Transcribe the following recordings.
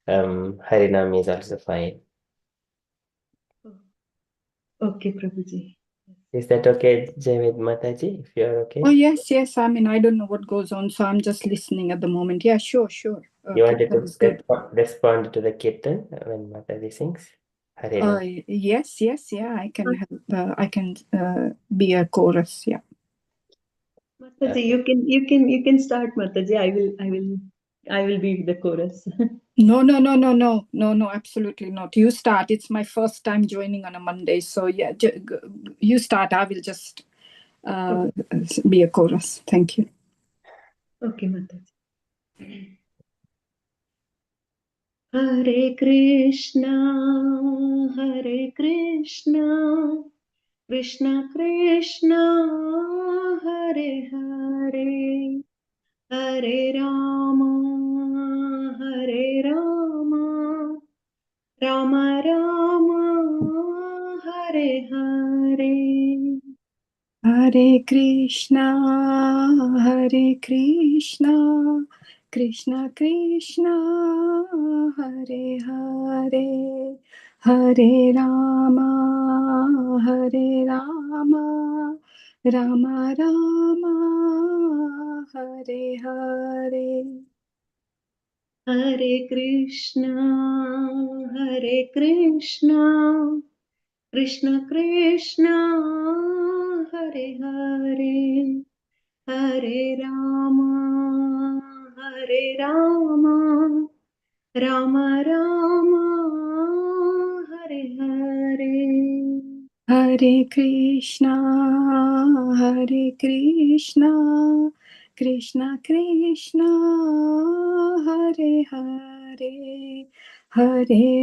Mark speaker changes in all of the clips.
Speaker 1: Harinam is also fine.
Speaker 2: Okay, Prabhuji.
Speaker 1: Is that okay, Javid Mataji, if you're okay?
Speaker 3: Oh, yes. I mean, I don't know what goes on, so I'm just listening at the moment. Yeah, sure.
Speaker 1: You wanted
Speaker 3: Kirtan is good.
Speaker 1: to respond to the Kirtan when Mataji sings? Harinam.
Speaker 3: Yes, yeah, I can help. I can be a chorus. Yeah.
Speaker 2: Mataji, you can start, Mataji. I will be the chorus.
Speaker 3: No, absolutely not. You start. It's my first time joining on a Monday, so yeah, you start. I will just be a chorus. Thank you.
Speaker 2: Okay, Mataji. Hare Krishna, Krishna Krishna, Hare Hare, Hare Rama, Rama Rama, Hare Hare.
Speaker 3: Hare Krishna, Krishna Krishna, Hare Hare, Hare Rama, Rama Rama, Hare Hare.
Speaker 2: Hare Krishna, Krishna Krishna, Hare Hare, Hare Rama, Rama Rama, Hare Hare.
Speaker 3: Hare Krishna, Krishna Krishna, Hare Hare, Hare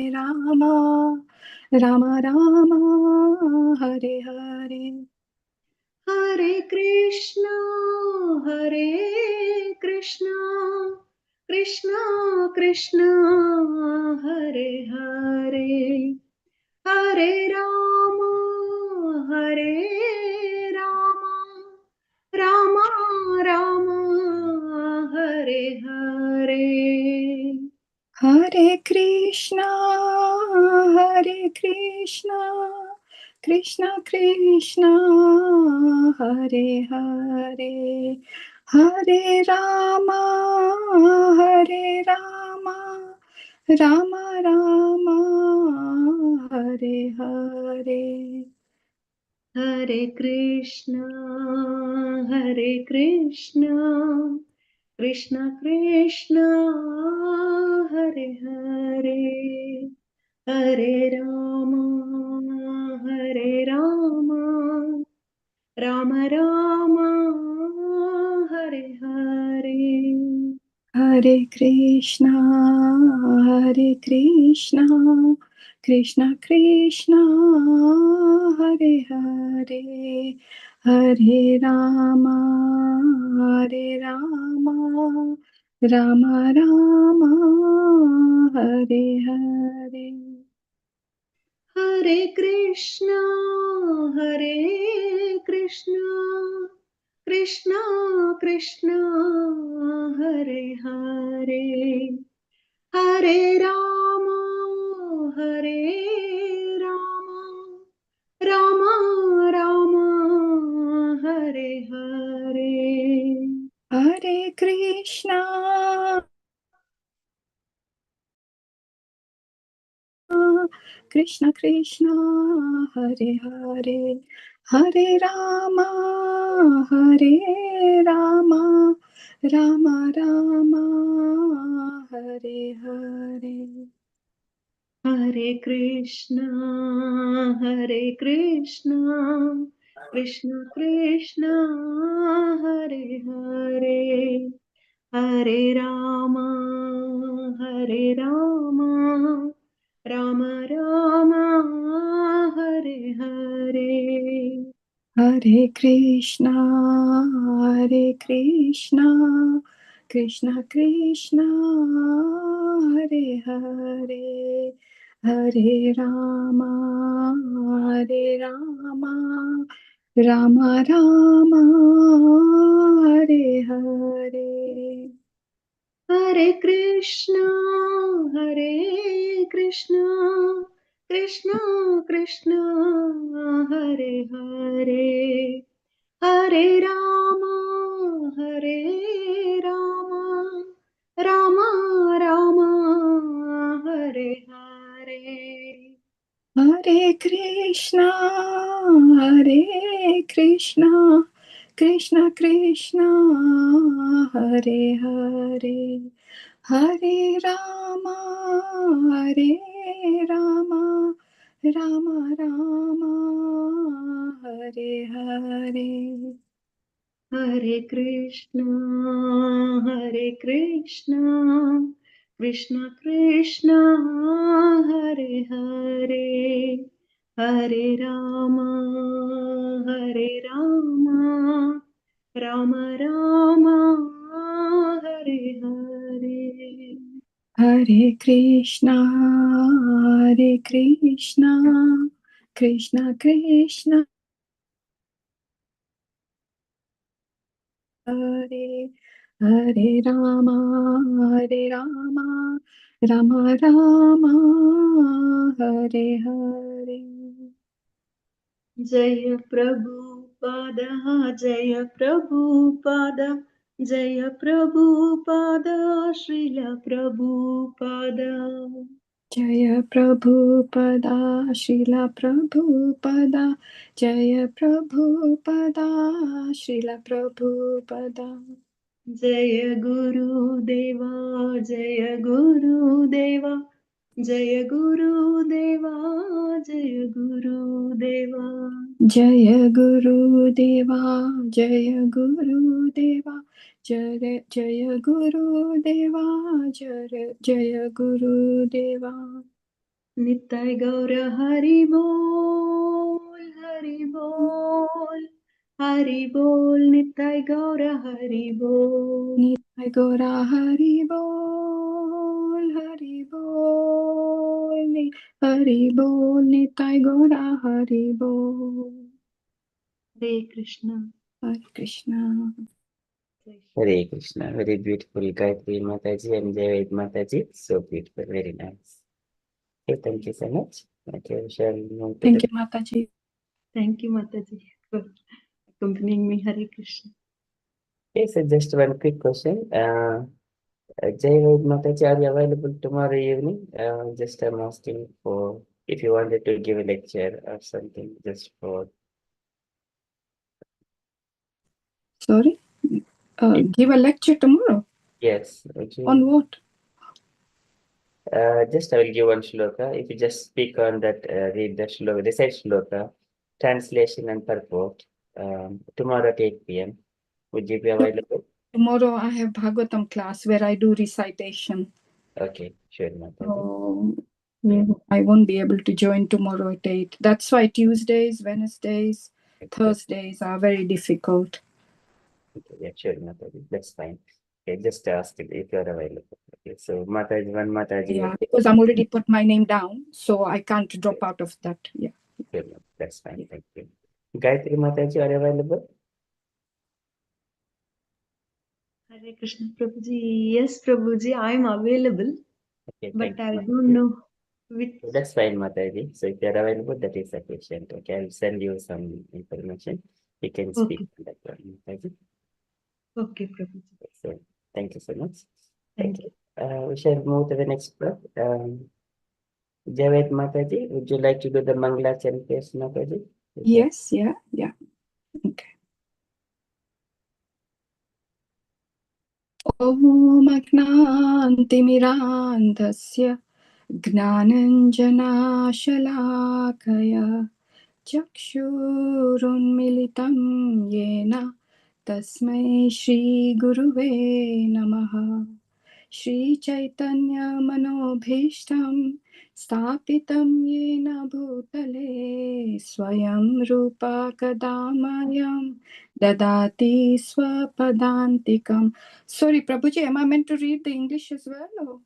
Speaker 3: Rama, Rama, Hare Hare.
Speaker 2: Hare Krishna, Krishna Krishna, Hare Hare, Hare Rama, Rama Rama, Hare Hare.
Speaker 3: Hare Krishna, Krishna Krishna, Hare Hare, Hare Rama, Rama Rama, Hare Hare.
Speaker 2: Hare Krishna, Krishna Krishna, Hare Hare, Hare Rama, Rama Rama, Hare Hare.
Speaker 3: Hare Krishna, Krishna Krishna, Hare Hare, Hare Rama, Rama Rama, Hare Hare.
Speaker 2: Hare Krishna Krishna, Hare Hare, Hare Rama, Rama Rama, Hare Hare.
Speaker 3: Hare Krishna, Krishna Krishna, Hare Hare, Hare Rama, Rama Rama, Hare Hare.
Speaker 2: Hare Krishna, Krishna Krishna, Hare Hare, Hare Rama, Rama Rama, Hare Hare.
Speaker 3: Hare Krishna, Krishna Krishna, Hare Hare, Hare Rama, Rama Rama, Hare Hare,
Speaker 2: Hare Krishna, Krishna Krishna, Hare Hare, Hare Rama, Rama Rama, Hare Hare.
Speaker 3: Hare Krishna, Krishna Krishna, Hare Hare, Hare Rama, Rama Rama, Hare Hare.
Speaker 2: Hare Krishna, Krishna Krishna, Hare Hare, Hare Rama, Rama Rama, Hare Hare.
Speaker 3: Hare Krishna, Krishna Krishna, Hare Hare Rama, Rama Rama, Hare Hare.
Speaker 2: Jaya Prabhupada, Jaya Prabhupada, Jaya Prabhupada, Srila Prabhupada.
Speaker 3: Jaya Prabhupada, Srila Prabhupada, Jaya Prabhupada, Srila Prabhupada.
Speaker 2: Jaya Guru Deva, Jaya Guru Deva, Jaya Guru Deva, Jaya Guru Deva.
Speaker 3: Jaya Guru Deva, Jaya Guru Deva, Jaya Guru Deva, Jaya Guru Deva.
Speaker 2: Nitai Gaura Hari Bol, Hari Bol, Hari Bol, Nitai Gaura Hari Bol.
Speaker 3: Nitai Gaura Hari Bol, Hari Bol, Hari Bol, Nitai Gaura Hari Bol.
Speaker 2: Hare Krishna.
Speaker 3: Hare Krishna.
Speaker 1: Hare Krishna. Very beautiful, Gayatri Mataji and Jayaved Mataji. So beautiful, very nice. Okay, thank you so much. Okay, we shall move to
Speaker 3: Thank
Speaker 1: the...
Speaker 3: you, Mataji.
Speaker 2: Thank you, Mataji, for accompanying me. Hare Krishna.
Speaker 1: Okay, so just one quick question. Jayaved Mataji, are you available tomorrow evening? Just I'm asking for if you wanted to give a lecture or something, just for...
Speaker 3: Sorry? Give a lecture tomorrow?
Speaker 1: Yes. Okay.
Speaker 3: On what?
Speaker 1: Just I will give one shloka. If you just speak on that, read the shloka, recite shloka, translation and purport. Tomorrow at 8 p.m. Would you be available?
Speaker 3: Tomorrow I have Bhagavatam class where I do recitation.
Speaker 1: Okay, sure, Mataji.
Speaker 3: So I won't be able to join tomorrow at 8. That's why Tuesdays, Wednesdays, Thursdays are very difficult.
Speaker 1: Okay, yeah, sure, Mataji. That's fine. Okay, just ask it if you're available. Okay, so Mataji, one Mataji.
Speaker 3: Yeah, because I'm already put my name down, so I can't drop out of that. Yeah.
Speaker 1: Sure, that's fine. Thank you. Gayatri Mataji, are you available?
Speaker 2: Hare Krishna, Prabhuji. Yes, Prabhuji, I am available,
Speaker 1: Okay,
Speaker 2: but I
Speaker 1: you,
Speaker 2: don't know which.
Speaker 1: That's fine, Mataji. So if you're available, that is sufficient. Okay, I'll send you some information. You can speak
Speaker 2: Okay.
Speaker 1: on that one, Mataji.
Speaker 2: Okay, Prabhuji.
Speaker 1: So thank you so much.
Speaker 2: Thank you.
Speaker 1: We shall move to the next part. Javed Mataji, would you like to do the Mangla chant, please, Mataji?
Speaker 3: Yes, yeah. Okay. Om Ajnantimirandhasya Gnananjanashalakaya Chakshurunmilitam Yena Tasmai Shri Guruve Namaha Shri Chaitanya Manobhishtam Stapitam Yena Bhutale Swayam Rupa Kadamayam Dadati Swapadantikam. Sorry, Prabhuji, am I meant to read the English as well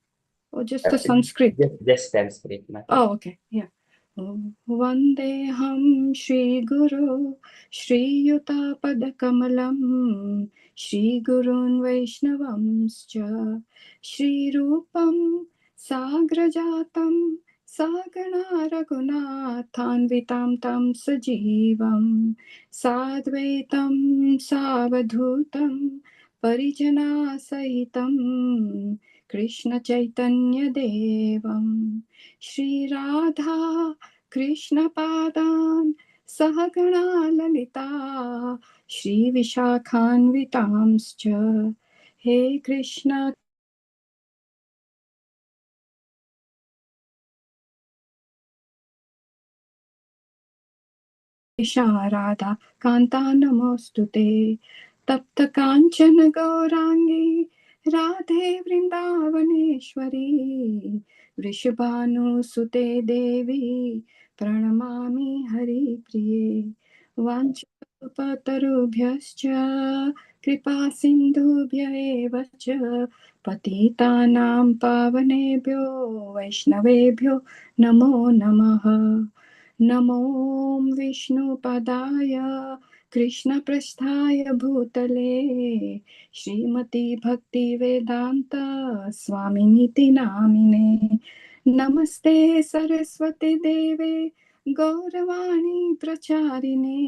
Speaker 3: or just the Sanskrit?
Speaker 1: Just Sanskrit, Mataji.
Speaker 3: Oh, okay. Yeah. वन्देऽहं श्रीगुरो श्रीयुतापदकमलं श्रीगुरून् वैष्णवंश्च श्रीरूपं साग्रजातं सगणा रघुनाथान्वितां तं सजीवं साद्वैतं सावधूतं परिजनासहितं कृष्णचैतन्यदेवं श्रीराधा कृष्णपादान् सहगणा ललिता श्रीविशाखान्वितांश्च हे कृष्ण राधा कान्ता नमोऽस्तु ते तप्त काञ्चन गौराङ्गी राधे वृन्दावनेश्वरी वृषभानुसुते देवी प्रणमामि हरिप्रिये वाञ्छाकल्पतरुभ्यश्च कृपा सिन्धुभ्य एव च पतितानां पावनेभ्यो वैष्णवेभ्यो नमो नमः नमो विष्णुपदाय कृष्णप्रस्थाय भूतले श्रीमती भक्तिवेदान्त स्वामिनीति नामिने नमस्ते सरस्वती देवे गौरवाणी प्रचारिणे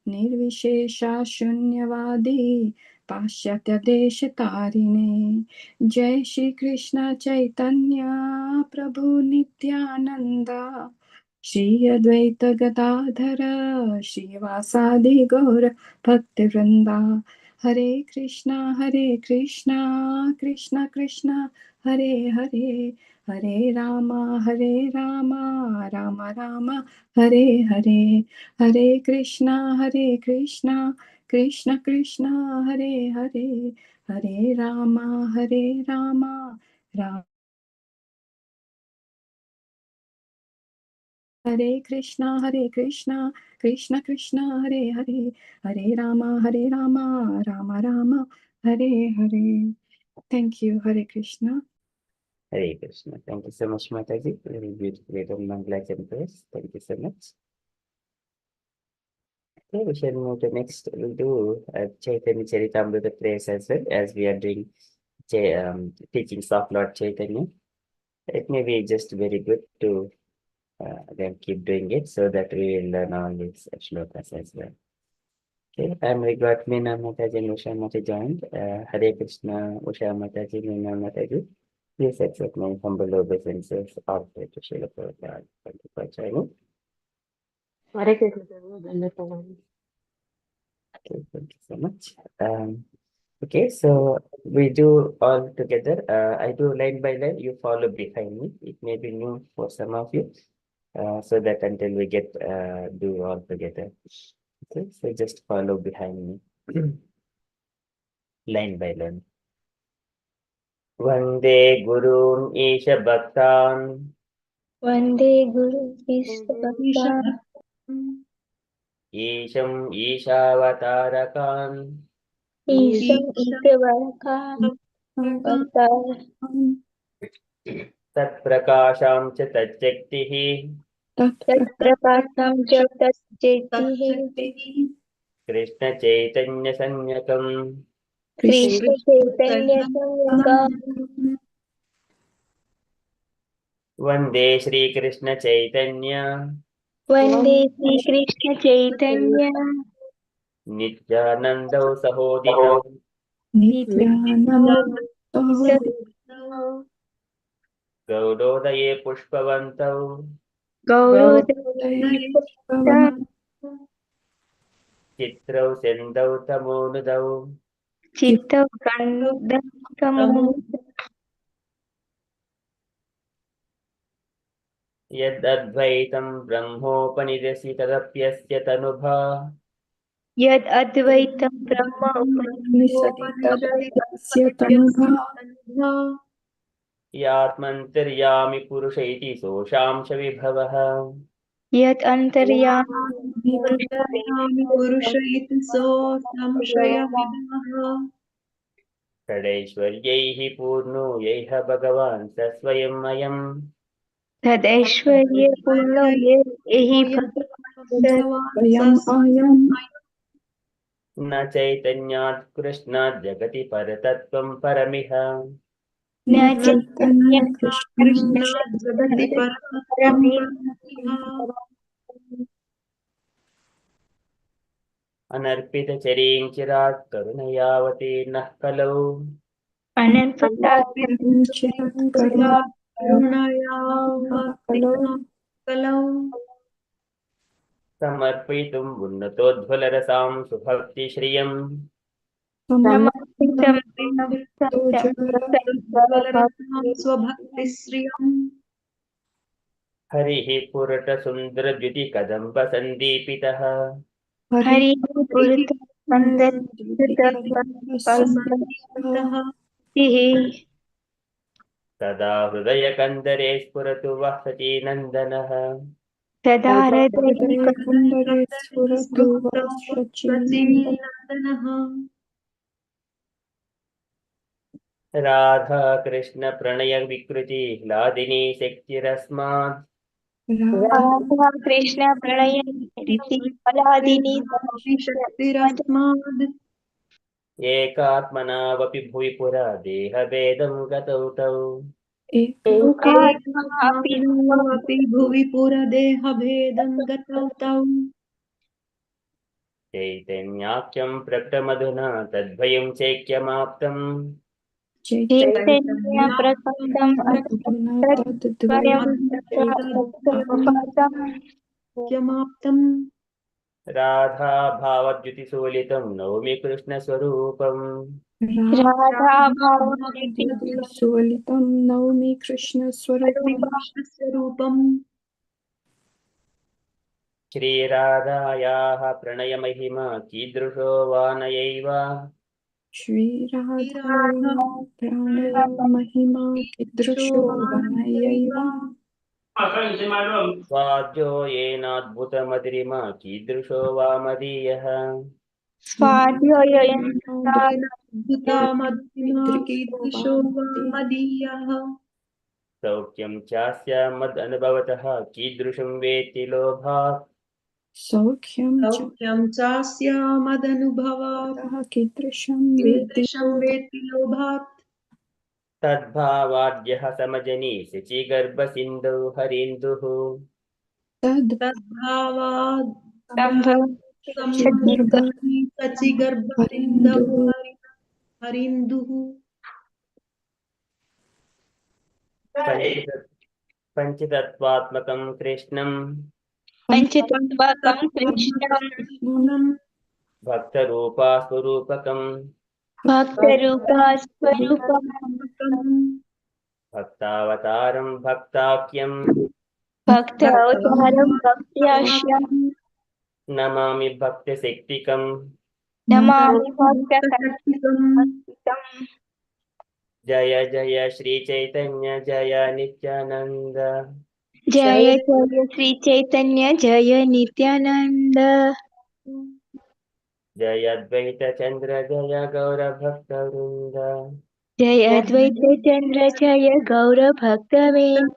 Speaker 3: निर्विशेषा शून्यवादी पाश्चात्यदेशतारिणे जय श्री कृष्ण चैतन्य प्रभु नित्यानंद श्री अद्वैत गदाधर श्रीवासादि गौर भक्तिवृंदा Hare Krishna Krishna Krishna Hare Hare Hare Rama Rama Rama Hare Hare Hare Krishna Krishna Krishna Hare Hare Hare Rama Rama Hare Krishna Krishna Krishna Hare Hare Hare Rama Rama Rama Hare Hare thank you Hare Krishna
Speaker 1: Hare Krishna. Thank you so much, Mataji. Very beautifully done Mangala Chantras. Thank you so much. Okay, we shall move to next. We'll do Chaitanya Charitamrita prayers as well, as we are doing teachings of Lord Chaitanya. It may be just very good to then keep doing it so that we will learn all these shlokas as well. Okay, I'm very glad Meena Mataji and Usha Mataji joined. Hare Krishna, Usha Mataji, Meena Mataji. Please accept my humble obeisances of the Srila Prabhupada. Thank you for joining.
Speaker 4: Hare Krishna, Prabhu. Dandapranam.
Speaker 1: Okay, thank you so much. Okay, so we do all together. I do line by line. You follow behind me. It may be new for some of you, so that until we get do all together. Okay, so just follow behind me, line by line. Vande Gurun Isha Bhaktan
Speaker 5: Vande Guru Vishwabhakta
Speaker 1: Isham Ishavatarakam
Speaker 5: Isham Ityavaka Vata
Speaker 1: Tat Prakasham Cha Tajjaktihi
Speaker 5: Tat Prapasam Jagat Jetihi
Speaker 1: Krishna Chaitanya Sanyakam
Speaker 5: Krishna Chaitanya Samyaka
Speaker 1: Vande Shri Krishna Chaitanya
Speaker 5: Vande Sri Krishna Chaitanya
Speaker 1: Nityananda Sahoditam
Speaker 3: Nityanand
Speaker 1: Gaudodaye Pushpavantav
Speaker 5: Gaurudaya
Speaker 1: Chitrau Sendau Tamonudau
Speaker 5: Chitta Kandam
Speaker 1: Yad Advaitam Brahmopanidasi Tadapyasya Tanubha
Speaker 5: Yad Advaitam Brahma
Speaker 3: निसदितस्य तनुभा
Speaker 1: Yatmantiryami Purusha iti Sosham Shavibhavaha
Speaker 5: Yad Antaryam
Speaker 2: Antaryami Purusha iti so samshaya vivaha
Speaker 1: षडैश्वर्यैः पूर्णो यैह भगवान् स स्वयं मयम्
Speaker 5: तदैश्वर्य पूर्णो ये एहि भगवान्
Speaker 3: स्वयं आयं
Speaker 1: न चैतन्यात् कृष्णात् जगति परतत्त्वं परमिह
Speaker 3: न
Speaker 5: न
Speaker 3: चैतन्य
Speaker 5: चैतन्य
Speaker 3: कृष्ण
Speaker 2: कृष्ण जगति परतत्त्वं परमिह
Speaker 1: अनर्पितचरीं चिरात् करुणयावतीर्नः कलौ
Speaker 3: चिरत् करुणाकलो
Speaker 2: कलौ
Speaker 1: समर्पयितुम् उन्नतोज्ज्वलरसां सुभक्तिश्रियम्
Speaker 3: समर्पितं
Speaker 2: ज्वलरसां स्वभक्तिश्रियम्
Speaker 1: हरिः पुरटसुन्दरद्युतिकदम्बसन्दीपितः
Speaker 5: हरि पुरत
Speaker 2: सन्दितः
Speaker 1: सदा हृदयकन्दरे स्फुरतु वः सचीनन्दनः
Speaker 5: सदा हृदये
Speaker 3: हृदये कुन्दरे स्फुरतु वः शचीनन्दनः
Speaker 2: सचीनन्दनः
Speaker 1: राधाकृष्णप्रणयविकृति लादिनी शक्तिरस्मात्
Speaker 5: राधा कृष्ण प्रणय फलादिनी
Speaker 2: शक्तिरस्माद्
Speaker 1: एकात्मनावपि भुवि पुरा देहभेदं गतौ तौ
Speaker 2: एकात्मापि भुवि पुरदेहभेदं गतौ तौ
Speaker 1: चैतन्याख्यं प्रकटमधुना तद्भयं चैक्यमाप्तम्
Speaker 5: चैतन्य प्रकाशम्
Speaker 3: अधुना तद्द्वयं
Speaker 2: क्षमाप्तम्
Speaker 1: राधाभावद्युतिसोलितं नौमि कृष्णस्वरूपम्
Speaker 5: राधा
Speaker 3: सुलितं नौमि कृष्णस्वरूपम्
Speaker 2: कृष्णस्वरूपम्
Speaker 1: श्रीराधायाः प्रणयमहिमा कीदृशो वा नयैव
Speaker 3: श्रीराधाया प्रणय महिमा कीदृशो वनयैव
Speaker 1: स्वाद्यो येनाद्भुतमधिरिमा कीदृशो वा मदीयः
Speaker 2: अद्भुता मध्यमा कीदृशो वा मदीयः
Speaker 1: सौख्यं चास्य मदनुभवतः कीदृशं वेत्ति लोभात्
Speaker 3: सौख्यं
Speaker 2: सौख्यं चास्य मदनुभवात्
Speaker 3: च कीदृशं वेत्ति
Speaker 2: कीदृशं वेत्ति लोभात्
Speaker 1: तद्भावाद्यः समजनि शचीगर्भसिन्धौ हरीन्दुः
Speaker 2: तद्भावात्
Speaker 3: गर्भ
Speaker 2: सचिगर्भसिन्धौ
Speaker 3: हरिन्दुः
Speaker 2: हरिन्दुः
Speaker 1: पञ्चतत्त्वात्मकं कृष्णं
Speaker 5: पञ्चतत्त्वाकं कृष्णं
Speaker 2: कृष्णं
Speaker 1: भक्तरूपा स्वरूपकम्
Speaker 5: भक्तरूपा स्वरूपं
Speaker 1: भक्तावतारं भक्ताख्यं
Speaker 5: भक्त अवतारं भक्त्याश्रम
Speaker 1: नमामि भक्तशक्तिकम्
Speaker 5: नमामि भक्तशक्तिकम्
Speaker 2: भक्तशक्तिकम्
Speaker 1: जय जय श्रीचैतन्य जय नित्यानन्द
Speaker 5: जय जय श्री चैतन्य जय नित्यानंद
Speaker 1: जय अद्वैत चन्द्र जय गौरभक्तवृन्द
Speaker 5: जय अद्वैत चंद्र जय गौर भक्तवें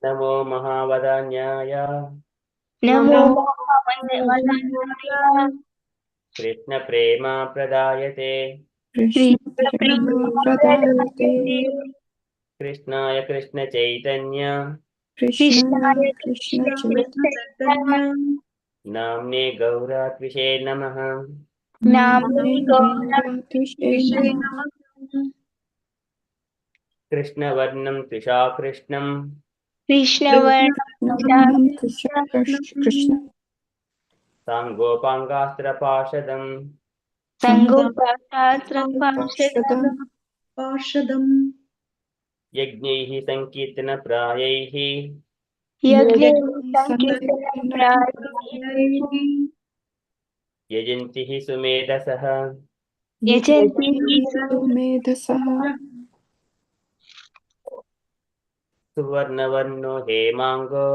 Speaker 1: नमो महावदान्याय
Speaker 5: नमो
Speaker 1: कृष्णप्रेमा प्रदायते
Speaker 3: कृष्ण प्रेमा प्रदायते
Speaker 1: कृष्णाय कृष्णचैतन्य
Speaker 3: कृष्णाय कृष्ण
Speaker 2: चैतन्य
Speaker 1: नाम्ने गौरात्विषे नमः
Speaker 5: नाम्ने
Speaker 3: गौरातिशे
Speaker 2: विषय
Speaker 3: नमः
Speaker 2: नमः
Speaker 1: कृष्णवर्णं त्रिषा कृष्णं
Speaker 3: वर्णं कृष्ण
Speaker 1: साङ्गोपाङ्गास्त्रपाशदम्
Speaker 3: पार्षदं
Speaker 2: पार्षदम्
Speaker 1: यज्ञैः सङ्कीर्तनप्रायैः
Speaker 5: यज्ञ
Speaker 3: संकीर्तन
Speaker 1: यजन्ति हि सुमेधसः
Speaker 5: यजन्ति
Speaker 3: मेधसः
Speaker 1: सुवर्णवर्णो हेमाङ्गो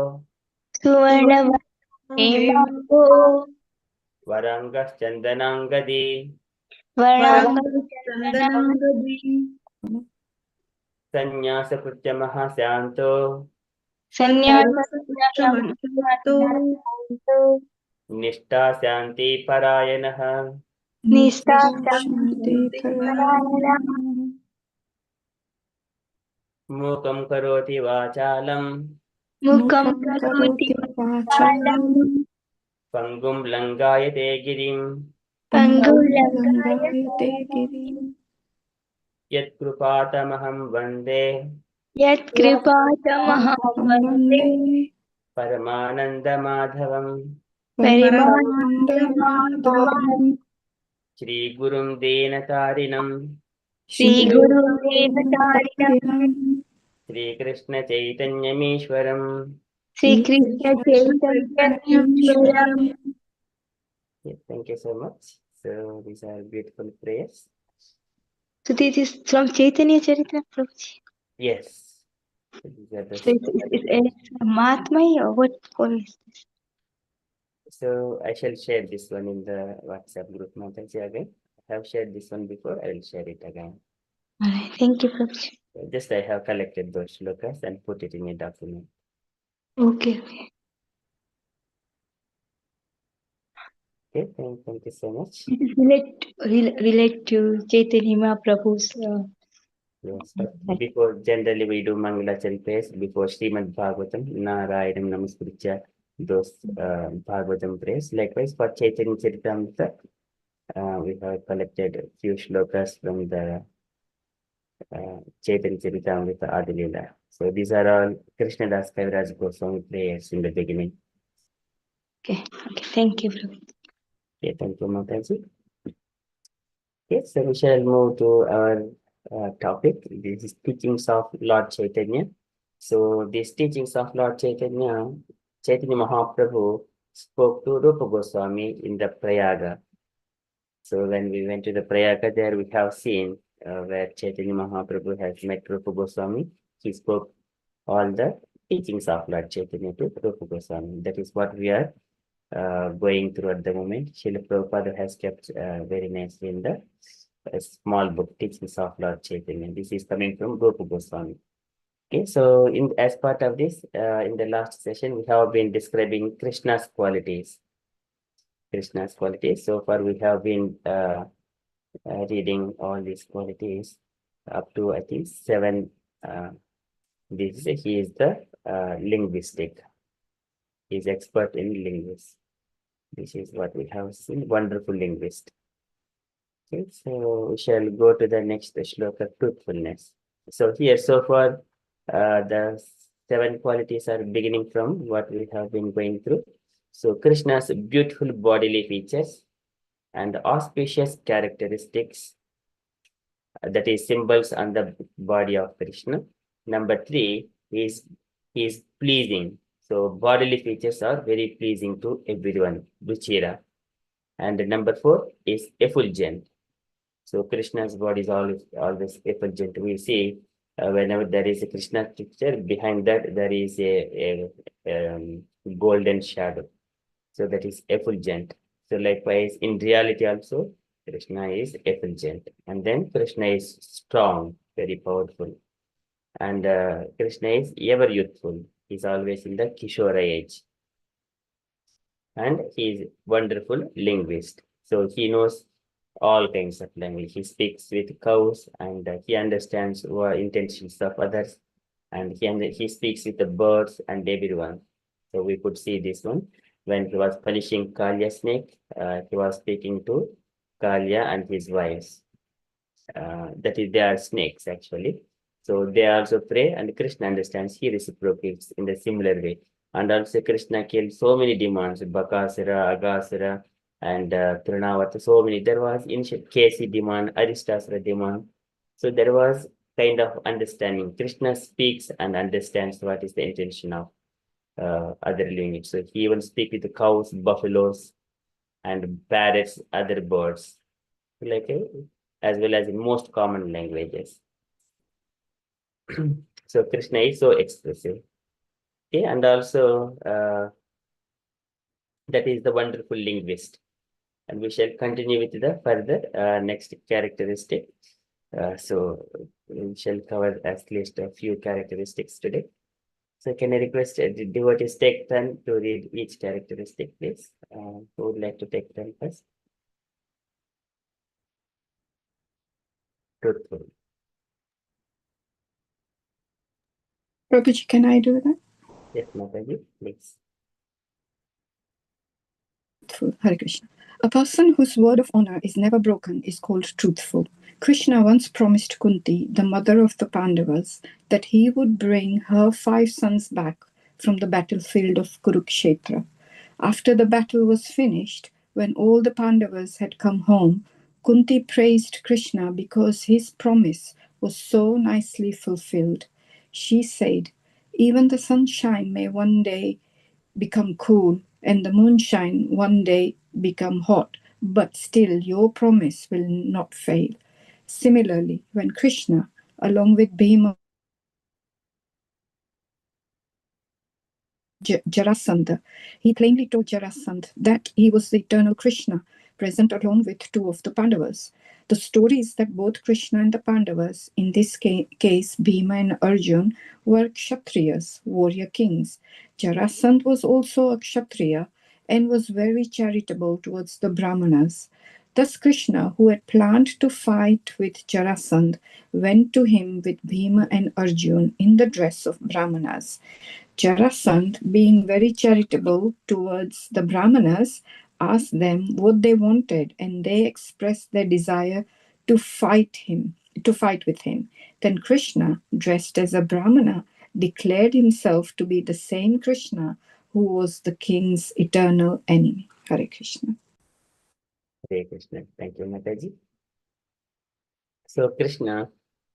Speaker 5: सुवर्णवर्णो
Speaker 1: वराङ्गश्चन्दनाङ्गदी
Speaker 5: वर्णाङ्गचन्दनं
Speaker 2: चन्दनाङ्गदी
Speaker 1: Sannyasakritya Mahasanto Nishta Shanti Parayanaha
Speaker 3: Shanti Parayana.
Speaker 1: Mukam Karoti Vachalam
Speaker 3: Mukam Karoti Vachalam.
Speaker 1: Pangum Langayate Girim
Speaker 3: Pangum Langayate Girim.
Speaker 1: Yat Krupatamaham Vande
Speaker 3: Vande
Speaker 1: Paramananda Madhavam
Speaker 3: Paramananda Madhavam.
Speaker 1: Shri Gurum Denatarinam
Speaker 3: Shri Guru Tarinam.
Speaker 1: Shri Krishna Chaitanyamishwaram.
Speaker 3: Shri Krishna Chaitanya.
Speaker 1: Yeah, thank you so much. So these are beautiful prayers.
Speaker 5: So this is from Chaitanya Charitra, Prabhuji.
Speaker 1: Yes. So these are the
Speaker 5: So it's a Mahatmaya or what is this?
Speaker 1: So I shall share this one in the WhatsApp group Mataji again. I have shared this one before, I will share it again.
Speaker 5: Alright, thank you, Prabhuji.
Speaker 1: So just I have collected those shlokas and put it in a document.
Speaker 5: Okay.
Speaker 1: Okay, thank you so much.
Speaker 5: It is relate to Chaitanya Mahaprabhu's.
Speaker 1: Yes, but before generally we do Mangalachan prayers before Srimad Bhagavatam, Narayanam Namaskritya, those Bhagavatam prayers. Likewise for Chaitanya Charitamrita, we have collected a few shlokas from the Chaitanya Charitamrita Adilila. So these are all Krishnadas Kaviraj Goswami prayers in the beginning.
Speaker 5: Okay, thank you, Prabhuji.
Speaker 1: Okay, thank you, Mataji. Yes, so we shall move to our topic. This is teachings of Lord Chaitanya. So these teachings of Lord Chaitanya, Chaitanya Mahaprabhu spoke to Rupa Goswami in the Prayaga. So when we went to the Prayaga, there we have seen where Chaitanya Mahaprabhu has met Rupa Goswami. He spoke all the teachings of Lord Chaitanya to Rupa Goswami. That is what we are going through at the moment. Srila Prabhupada has kept very nicely in the small book, Teachings of Lord Chaitanya. This is coming from Rupa Goswami. Okay, so as part of this, in the last session, we have been describing Krishna's qualities. Krishna's qualities. So far, we have been reading all these qualities up to, I think, 7. He is the linguistic. He is expert in linguistics. This is what we have seen. Wonderful linguist. Okay, so we shall go to the next shloka, truthfulness. So here, so far, the 7 qualities are beginning from what we have been going through. So Krishna's beautiful bodily features and auspicious characteristics, that is symbols on the body of Krishna. Number 3 is he is pleasing. So bodily features are very pleasing to everyone, Ruchira. And number 4 is effulgent. So Krishna's body is always effulgent. We see whenever there is a Krishna picture, behind that there is a golden shadow. So that is effulgent. So likewise, in reality also, Krishna is effulgent. And then Krishna is strong, very powerful. And Krishna is ever youthful. He's always in the Kishora age. And he is wonderful linguist. So he knows all kinds of language. He speaks with cows and he understands the intentions of others. And he speaks with the birds and everyone. So we could see this one. When he was punishing Kalya snake, he was speaking to Kalya and his wives. That is, they are snakes actually. So they also pray and Krishna understands, he reciprocates in the similar way. And also Krishna killed so many demons, Bakasura, Agasura, and Trunavata, so many. There was initial Kesi demon, Aristasura demon. So there was kind of understanding. Krishna speaks and understands what is the intention of other living. So he even speaks with the cows, buffaloes, and parrots, other birds, like as well as in most common languages. So Krishna is so expressive. Okay, and also that is the wonderful linguist. And we shall continue with the further next characteristic. So we shall cover at least a few characteristics today. So can I request the devotees take turn to read each characteristic, please? Who would like to take turn first? Truthful.
Speaker 3: Prabhuji, can I do that?
Speaker 1: Yes, Mataji, please.
Speaker 3: Truthful. Hare Krishna. A person whose word of honor is never broken is called truthful. Krishna once promised Kunti, the mother of the Pandavas, that he would bring her 5 sons back from the battlefield of Kurukshetra. After the battle was finished, when all the Pandavas had come home, Kunti praised Krishna because his promise was so nicely fulfilled. She said, "Even the sunshine may one day become cool and the moonshine one day become hot, but still your promise will not fail." Similarly, when Krishna, along with Bhima, Jarasandha, he plainly told Jarasandha that he was the eternal Krishna, present along with 2 of the Pandavas. The story is that both Krishna and the Pandavas, in this case Bhima and Arjun, were Kshatriyas, warrior kings. Jarasandha was also a Kshatriya and was very charitable towards the Brahmanas. Thus Krishna, who had planned to fight with Jarasandha, went to him with Bhima and Arjun in the dress of Brahmanas. Jarasandha, being very charitable towards the Brahmanas, asked them what they wanted, and they expressed their desire to fight with him. Then Krishna, dressed as a Brahmana, declared himself to be the same Krishna who was the king's eternal enemy. Hare Krishna.
Speaker 1: Hare Krishna. Thank you, Mataji. So Krishna,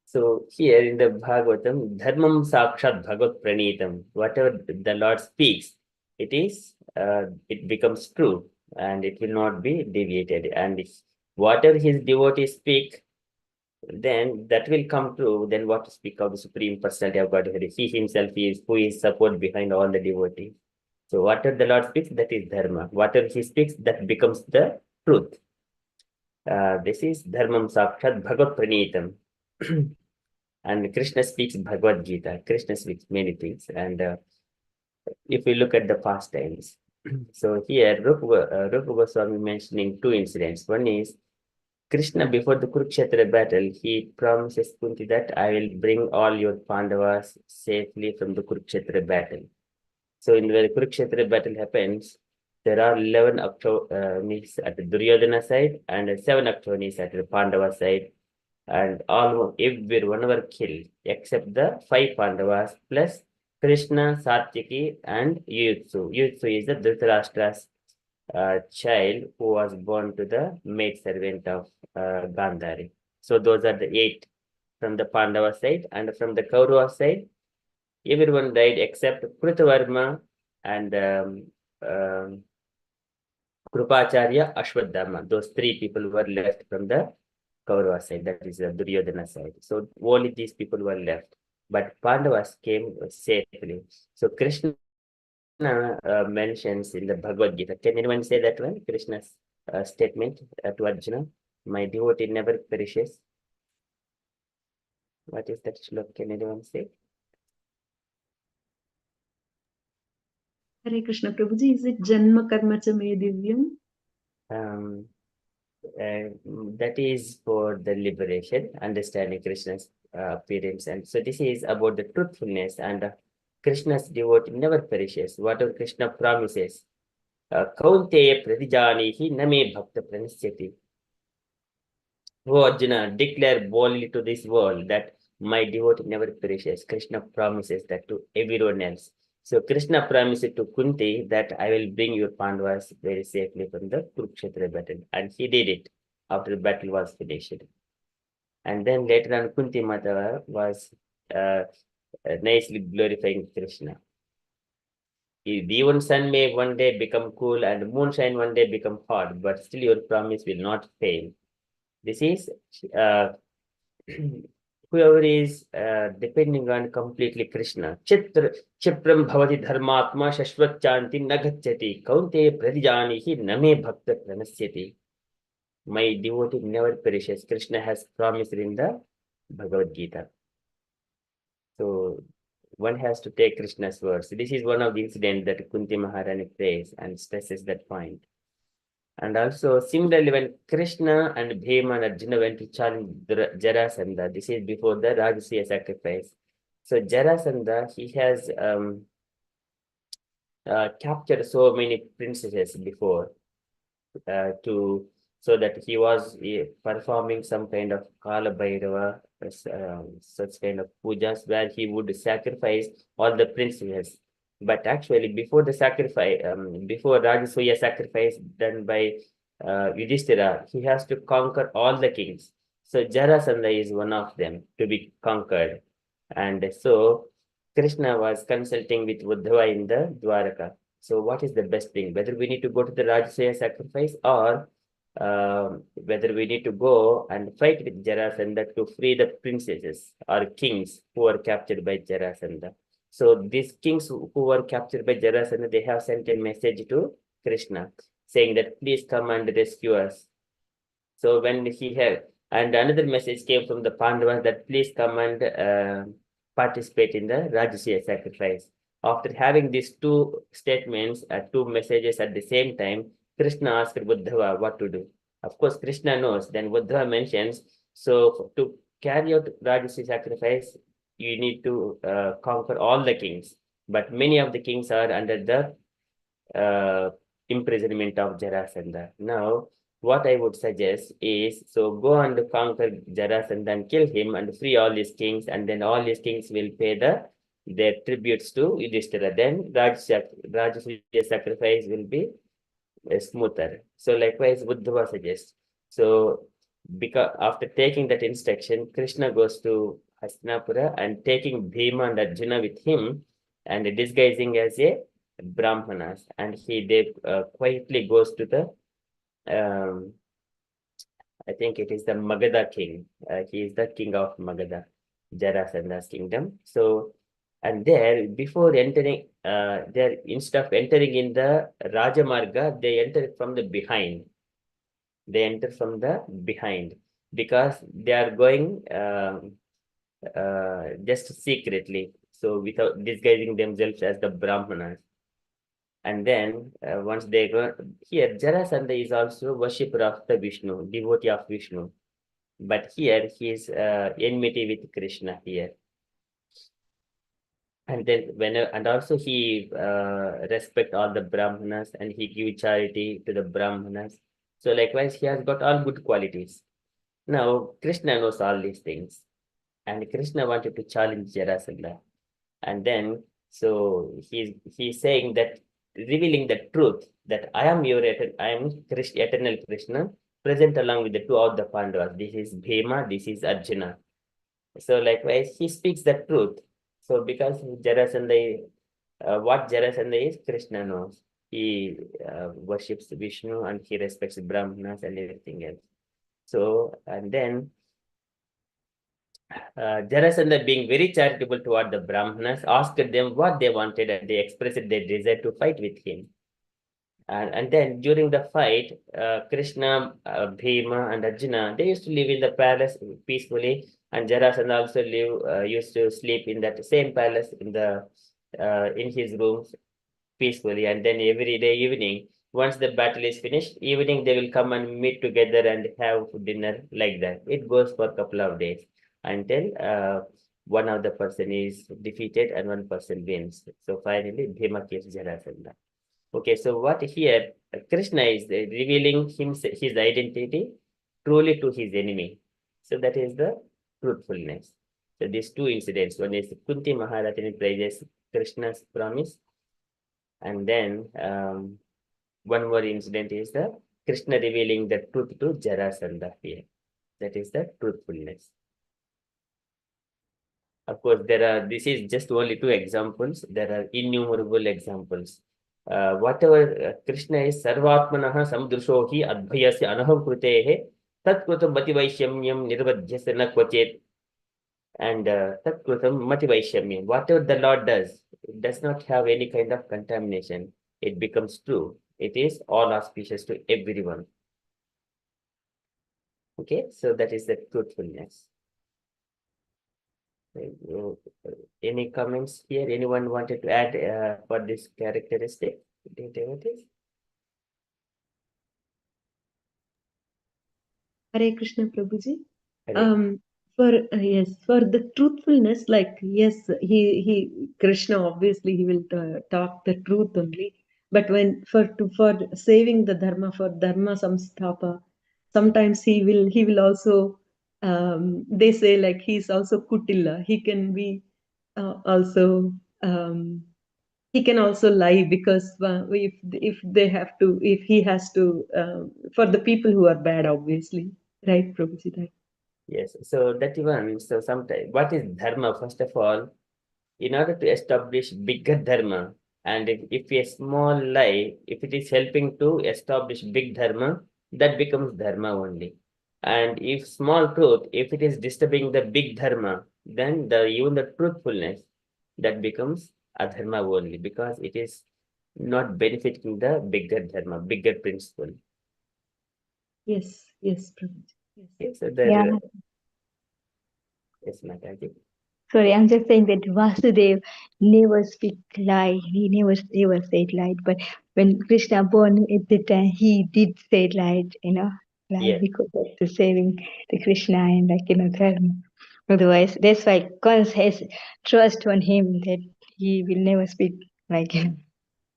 Speaker 1: so here in the Bhagavatam, Dharmam Sakshat Bhagavat Pranitam, whatever the Lord speaks, it becomes true and it will not be deviated. And if whatever his devotees speak, then that will come true. Then what to speak of the Supreme Personality of Godhead? He himself is who is support behind all the devotees. So whatever the Lord speaks, that is Dharma. Whatever he speaks, that becomes the truth. This is Dharmam Sakshat Bhagavat Pranitam. And Krishna speaks Bhagavad Gita. Krishna speaks many things. And if we look at the past times, so here Rupa Goswami mentioning 2 incidents. One is Krishna before the Kurukshetra battle, he promises Kunti that I will bring all your Pandavas safely from the Kurukshetra battle. So in the Kurukshetra battle happens, there are 11 Akshaunis at the Duryodhana side and 7 Akshaunis at the Pandava side. And almost everyone were killed except the 5 Pandavas plus Krishna, Satyaki, and Yuyutsu. Yuyutsu is the Dhritarashtra's child who was born to the maidservant of Gandhari. So those are the 8 from the Pandava side, and from the Kaurava side, everyone died except Krutavarma and Krupacharya, Ashwadharma. Those 3 people were left from the Kaurava side, that is the Duryodhana side. So only these people were left. But Pandavas came safely. So Krishna mentions in the Bhagavad Gita. Can anyone say that one? Krishna's statement to Arjuna, my devotee never perishes. What is that shlok? Can anyone say?
Speaker 2: Hare Krishna Prabhuji, is it Janma Karma Cha Me Divyam?
Speaker 1: That is for the liberation, understanding Krishna's appearance. And so this is about the truthfulness, and Krishna's devotee never perishes. Whatever Krishna promises, Kaunteya pratijanihi name bhakta pranasyati. Oh Arjuna, declare boldly to this world that my devotee never perishes. Krishna promises that to everyone else. So Krishna promised to Kunti that I will bring your Pandavas very safely from the Kurukshetra battle. And he did it after the battle was finished. And then later on, Kunti Mata was nicely glorifying Krishna. Even sun may one day become cool and moonshine one day become hot, but still your promise will not fail. This is whoever is depending on completely Krishna. Chipram bhavati dharmatma shashvat chanti nagachyati kaunte pradijanihi name bhakta pranasyati. My devotee never perishes. Krishna has promised in the Bhagavad Gita. So one has to take Krishna's words. This is one of the incidents that Kunti Maharani prays and stresses that point. And also similarly, when Krishna and Bhima and Arjuna went to challenge Jarasandha, this is before the Rajasuya sacrifice. So Jarasandha, he has captured so many princesses before so that he was performing some kind of Kala Bhairava, such kind of pujas where he would sacrifice all the princesses. But actually, before the sacrifice, before Rajasuya sacrifice done by Yudhishthira, he has to conquer all the kings. So Jarasandha is one of them to be conquered. And so Krishna was consulting with Uddhava in the Dwaraka. So what is the best thing? Whether we need to go to the Rajasuya sacrifice or whether we need to go and fight with Jarasandha to free the princesses or kings who were captured by Jarasandha. So these kings who were captured by Jarasandha, they have sent a message to Krishna saying that please come and rescue us. So when he had, and another message came from the Pandavas that please come and participate in the Rajasuya sacrifice. After having these two statements, two messages at the same time, Krishna asked Uddhava what to do. Of course, Krishna knows. Then Uddhava mentions, so to carry out Rajasuya sacrifice, you need to conquer all the kings. But many of the kings are under the imprisonment of Jarasandha. Now, what I would suggest is, so go and conquer Jarasandha and kill him and free all these kings, and then all these kings will pay their tributes to Yudhishthira. Then Rajasuya sacrifice will be smoother. So likewise, Uddhava suggests. So because after taking that instruction, Krishna goes to Hastinapura and taking Bhima and Arjuna with him and disguising as a Brahmanas, and they quietly goes to the I think it is the Magadha king. He is the king of Magadha, Jarasandha's kingdom. So, and there, before entering, there instead of entering in the Rajamarga, they enter from the behind. They enter from the behind because they are going just secretly. So without disguising themselves as the Brahmanas. And then once they go here, Jarasandha is also worshipper of the Vishnu, devotee of Vishnu. But here he is enmity with Krishna here. And then and also he respect all the Brahmanas and he give charity to the Brahmanas. So likewise, he has got all good qualities. Now Krishna knows all these things, and Krishna wanted to challenge Jarasandha. And then so he's saying that, revealing the truth that I am eternal Krishna, present along with the two of the Pandavas. This is Bhima, this is Arjuna. So likewise, he speaks the truth. So because Jarasandha, what Jarasandha is, Krishna knows. He worships Vishnu and he respects Brahmanas and everything else. So, and then Jarasandha, being very charitable toward the Brahmanas, asked them what they wanted and they expressed their desire to fight with him. And then during the fight, Krishna, Bhima, and Arjuna, they used to live in the palace peacefully, and Jarasandha also used to sleep in that same palace in his rooms peacefully. And then every day evening, once the battle is finished, evening they will come and meet together and have dinner like that. It goes for a couple of days until one of the person is defeated and one person wins. So finally, Bhima kills Jarasandha. Okay, so what here, Krishna is revealing his identity truly to his enemy. So that is the truthfulness. So these two incidents, one is Kunti Maharani praises Krishna's promise, and then one more incident is the Krishna revealing the truth to Jarasandha here. That is the truthfulness. Of course, this is just only two examples. There are innumerable examples. Whatever Krishna is, Sarvatmanaha samdrusho hi adbhayasya anaham krutehe tatkrutam mativaishyamyam nirvadhyasana kvachet, and tatkrutam mativaishyamyam. Whatever the Lord does, it does not have any kind of contamination. It becomes true. It is all auspicious to everyone. Okay, so that is the truthfulness. Uh, Any comments here? Anyone wanted to add for this characteristic? Devotees?
Speaker 2: Hare Krishna Prabhuji.
Speaker 1: Hare.
Speaker 2: Yes, for the truthfulness, like yes, he Krishna obviously he will talk the truth only. But when for saving the dharma, for dharma samsthapa, sometimes he will also they say like he's also kutilla. He can be also he can also lie because if they have to if he has to for the people who are bad obviously, right, Prabhuji, right?
Speaker 1: Yes, so that one, so sometimes, what is dharma? First of all, in order to establish bigger dharma, and if a small lie, if it is helping to establish big dharma, that becomes dharma only. And if small truth, if it is disturbing the big dharma, then even the truthfulness, that becomes adharma only, because it is not benefiting the bigger dharma, bigger principle.
Speaker 2: Yes, yes, Prabhuji. Yes.
Speaker 1: Okay, so
Speaker 4: Yeah.
Speaker 1: there, yes, Mataji.
Speaker 4: Sorry, I'm just saying that Vasudev never speak lie. He never ever said lie. But when Krishna born at the time, he did say lie. Lie
Speaker 1: Yeah.
Speaker 4: because of the saving the Krishna and dharma. Otherwise, that's why Kans has trust on him that he will never speak like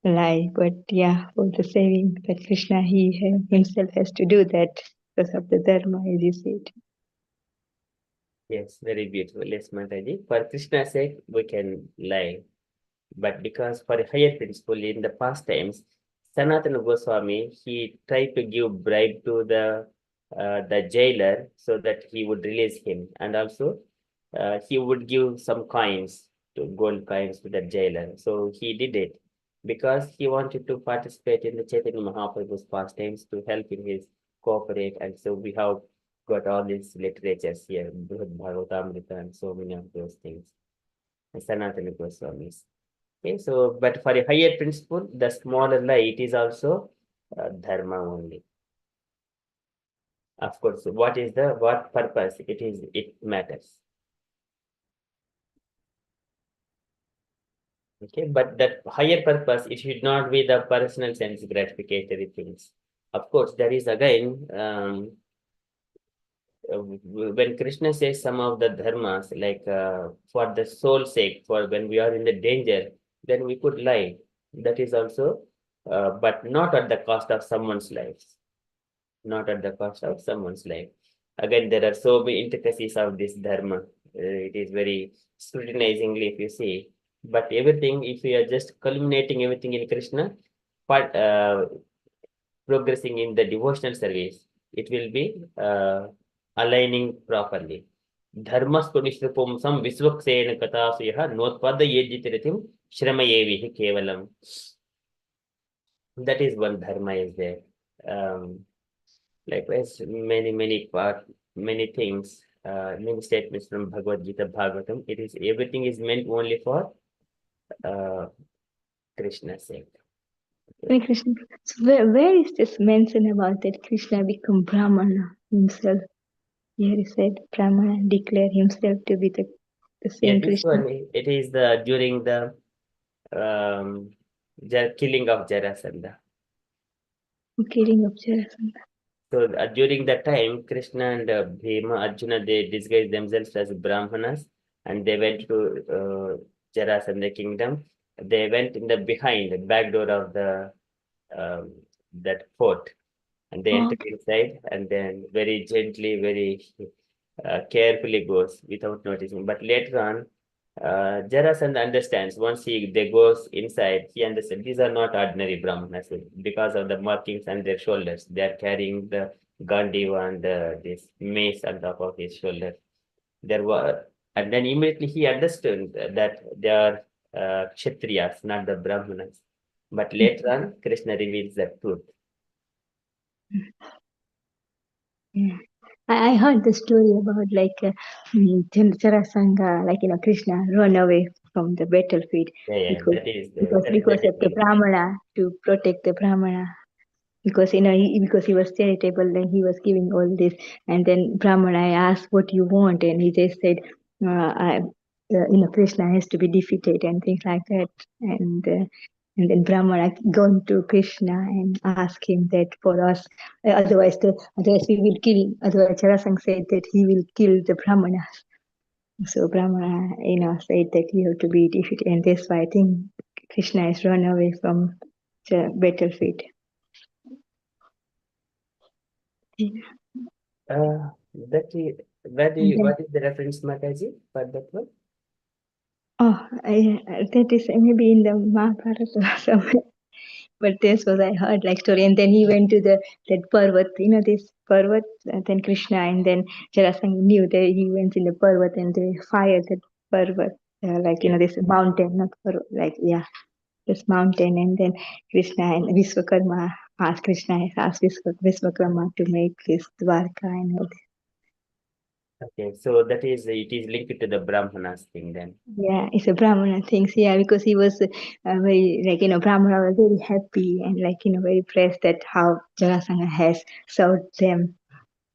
Speaker 4: lie. But yeah, for the saving that Krishna, he himself has to do that because of the dharma, as you said.
Speaker 1: Yes, very beautiful. Yes, Mataji. For Krishna's sake, we can lie. But because for a higher principle in the past times, Sanatana Goswami, he tried to give bribe to the jailer so that he would release him. And also, he would give some coins, to gold coins to the jailer. So he did it because he wanted to participate in the Chaitanya Mahaprabhu's pastimes to help in his cooperate. And so we have got all these literatures here, Brihad Bhagavatamrita and so many of those things. Sanatana Goswamis. Okay, so but for a higher principle, the smaller lie, it is also dharma only. Of course, what purpose it matters. Okay, but that higher purpose, it should not be the personal sense gratificatory things. Of course, there is again when Krishna says some of the dharmas, like for the soul's sake, for when we are in the danger, then we could lie. That is also, but not at the cost of someone's life. Not at the cost of someone's life. Again, there are so many intricacies of this dharma. It is very scrutinizingly if you see. But everything, if we are just culminating everything in Krishna, but progressing in the devotional service, it will be aligning properly. Dharmaspunishrupumsam visvaksena katasuyah notpada yejitiritim shramayevihi kevalam. That is one dharma is there. Likewise, many things, many statements from Bhagavad Gita, Bhagavatam. It is everything is meant only for uh, Krishna's sake.
Speaker 4: Hare Krishna. So where is this mention about that Krishna become Brahmana himself? Here he said Brahmana declare himself to be the
Speaker 1: Yeah,
Speaker 4: same
Speaker 1: this
Speaker 4: Krishna.
Speaker 1: one it is during the um, killing of Jarasandha.
Speaker 4: Killing of Jarasandha.
Speaker 1: So during that time, Krishna and Bhima, Arjuna, they disguised themselves as Brahmanas, and they went to Jarasandha kingdom. They went in the behind back door of the um, that fort, and they entered inside, and then very gently, very carefully goes without noticing. But later on, Jarasandha understands. Once they goes inside, he understands these are not ordinary Brahmanas because of the markings on their shoulders. They are carrying the Gandiva and this mace on top of his shoulder. There were, and then immediately he understood that they are Kshatriyas, not the Brahmanas. But later on, Krishna reveals the truth.
Speaker 4: Yeah. I heard the story about Jarasandha, Krishna run away from the battlefield
Speaker 1: Yeah,
Speaker 4: because
Speaker 1: that is
Speaker 4: because
Speaker 1: that is
Speaker 4: of the
Speaker 1: one.
Speaker 4: Brahmana to protect the Brahmana. Because because he was charitable, then he was giving all this, and then Brahmana asked what you want, and he just said, Krishna has to be defeated and things like that. And then Brahmana gone to Krishna and ask him that for us, otherwise we will kill. Otherwise, Charasang said that he will kill the Brahmanas. So Brahmana, said that we have to be defeated, and that's why I think Krishna has run away from the battlefield.
Speaker 1: What is the reference, Mataji, for that one?
Speaker 4: That is maybe in the Mahabharata or somewhere. But this was I heard like story, and then he went to that Parvat, this Parvat, and then Krishna, and then Jarasangh knew that he went in the Parvat, and they fired that Parvat, this mountain, not Parvat, this mountain, and then Krishna and Vishwakarma asked Vishwakarma to make this Dwarka and all.
Speaker 1: Okay, so it is linked to the Brahmanas thing then.
Speaker 4: Yeah, it's a Brahmana thing. Yeah, because he was very Brahmana was very happy and very impressed at how Jarasangha has served them.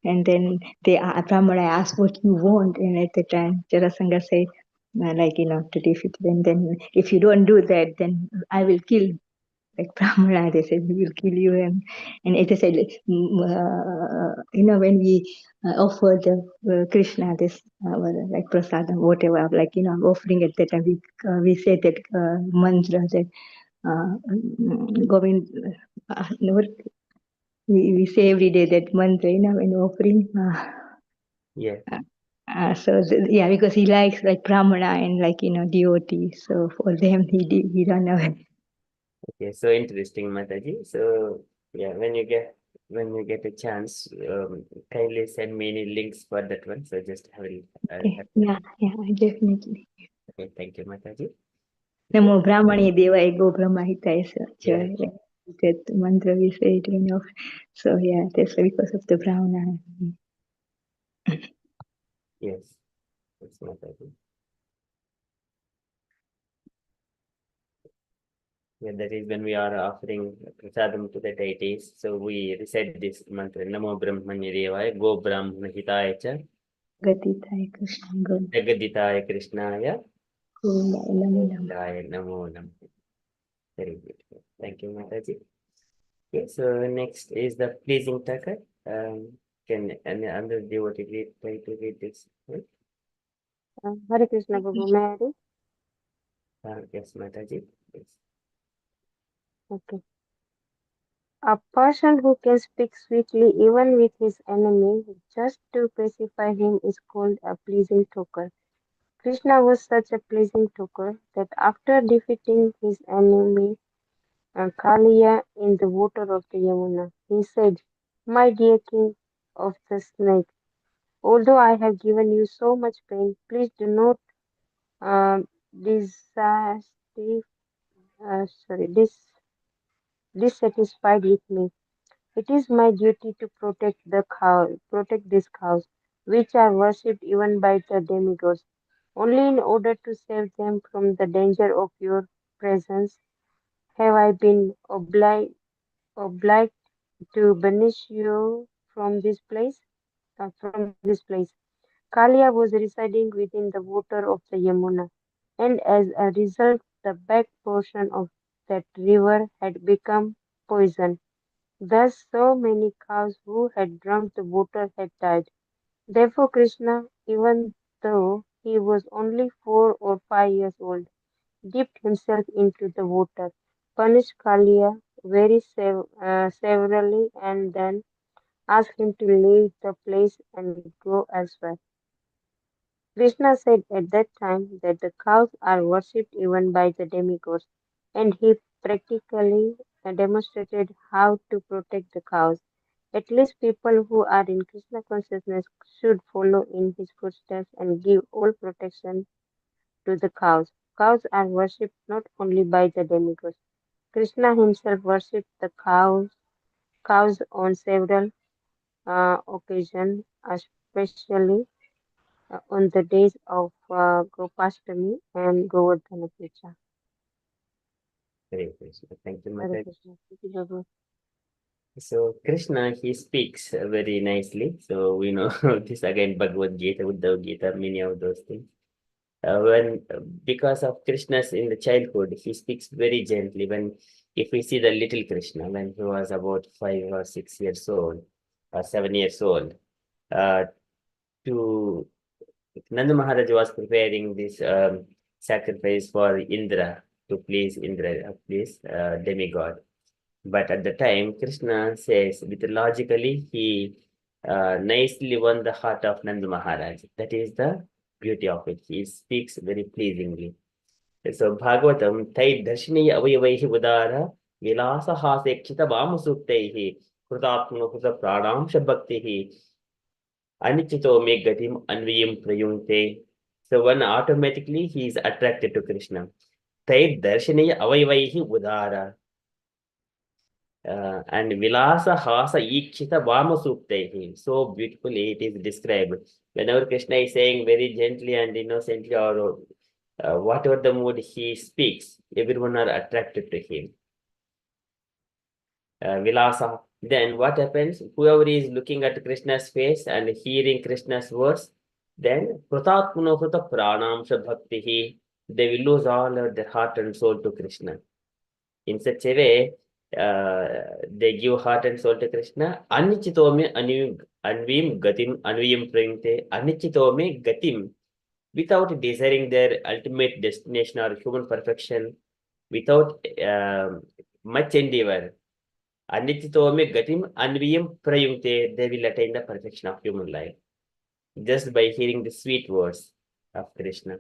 Speaker 4: And then Brahmana asked what you want, and at the time Jarasangha said, to defeat them. Then if you don't do that, then I will kill. Like Brahmana, they said, we will kill you. And it said, when we offer the Krishna this prasadam, whatever, offering at that time, we say that mantra that Govind, we say every day that mantra, when offering.
Speaker 1: Yeah.
Speaker 4: Because he likes Brahmana and devotee. So for them, he run away.
Speaker 1: Okay, so interesting, Mataji. So yeah, when you get a chance, kindly send me any links for that one. So just have a
Speaker 4: Yeah, definitely.
Speaker 1: Okay, thank you, Mataji.
Speaker 4: Namo Brahmani Devaya Go Brahmahitaya.
Speaker 1: Yeah.
Speaker 4: That mantra we say it, So yeah, that's because of the Brahmana.
Speaker 1: Yes, that's Mataji. Yeah, that is when we are offering prasadam to the deities. So we recite this mantra, Namo Brahmani Devaya Go Brahmahitaya Cha
Speaker 4: Gatitaya Krishna Go.
Speaker 1: Jagaditaya Krishnaya
Speaker 4: Namo
Speaker 1: Namo Namo. Very good. Thank you, Mataji. Okay, so next is the pleasing taka. Can any other devotee try to read this? Right?
Speaker 5: Hare Krishna Babu, may I read?
Speaker 1: Yes, Mataji. Yes.
Speaker 5: Okay. A person who can speak sweetly even with his enemy just to pacify him is called a pleasing talker. Krishna was such a pleasing talker that after defeating his enemy Kaliya in the water of the Yamuna, he said, "My dear king of the snake, although I have given you so much pain, please do not uh, dissatisfy, dissatisfied with me. It is my duty to protect these cows, which are worshipped even by the demigods. Only in order to save them from the danger of your presence have I been obliged to banish you from this place. Kalia was residing within the water of the Yamuna, and as a result, the back portion of that river had become poisoned. Thus, so many cows who had drunk the water had died. Therefore, Krishna, even though he was only 4 or 5 years old, dipped himself into the water, punished Kalia very severely, and then asked him to leave the place and go elsewhere. Krishna said at that time that the cows are worshipped even by the demigods, and he practically demonstrated how to protect the cows. At least people who are in Krishna consciousness should follow in his footsteps and give all protection to the cows. Cows are worshipped not only by the demigods. Krishna himself worshipped the cows on several occasions, especially on the days of Gopashtami and Govardhana Puja.
Speaker 1: Hare Krishna. Thank you,
Speaker 5: Hare
Speaker 1: Mataji.
Speaker 5: Krishna. Thank you, Babu.
Speaker 1: So Krishna, he speaks very nicely. So we know this again, Bhagavad Gita, Uddhava Gita, many of those things. when because of Krishna's in the childhood, he speaks very gently. When if we see the little Krishna when he was about 5 or 6 years old, or 7 years old, uh, to Nanda Maharaj was preparing this sacrifice for Indra to please Indra, please demigod. But at the time, Krishna says, with logically, he nicely won the heart of Nanda Maharaj. That is the beauty of it. He speaks very pleasingly. So Bhagavatam, Tai Darshini Avayavaihi Udara, Vilasa Hasekshita Vamasuktehi, Krutatma Kruta Pradamsha Bhaktihi, Anichito me gatim anviyam prayunte. So one automatically he is attracted to Krishna. Tai Darshini Avayavaihi Udara. And Vilasa Hasa Ikshita Vama Suktehi. So beautifully it is described. Whenever Krishna is saying very gently and innocently or whatever the mood he speaks, everyone are attracted to him. Vilasa. Then what happens? Whoever is looking at Krishna's face and hearing Krishna's words, then Pratatpuno Krita Pranamsha Bhaktihi, they will lose all their heart and soul to Krishna. In such a way, they give heart and soul to Krishna. Anichitome anvim gatim anvim prayinte anichitome gatim, without desiring their ultimate destination or human perfection, without much endeavor. Anichitome gatim anvim prayinte, they will attain the perfection of human life. Just by hearing the sweet words of Krishna,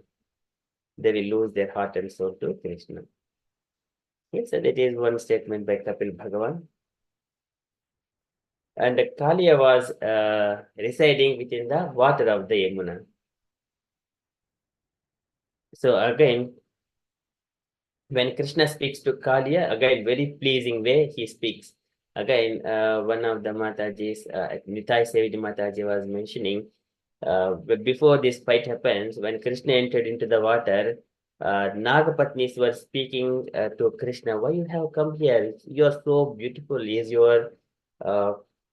Speaker 1: they will lose their heart and soul to Krishna. Yes, so that is one statement by Kapil Bhagavan. And Kaliya was residing within the water of the Yamuna. So again, when Krishna speaks to Kaliya, again, very pleasing way he speaks. Again, one of the Matajis, Nitai Sevidi Mataji was mentioning, but before this fight happens, when Krishna entered into the water, Nagapatnis were speaking to Krishna, why you have come here? You are so beautiful. Is your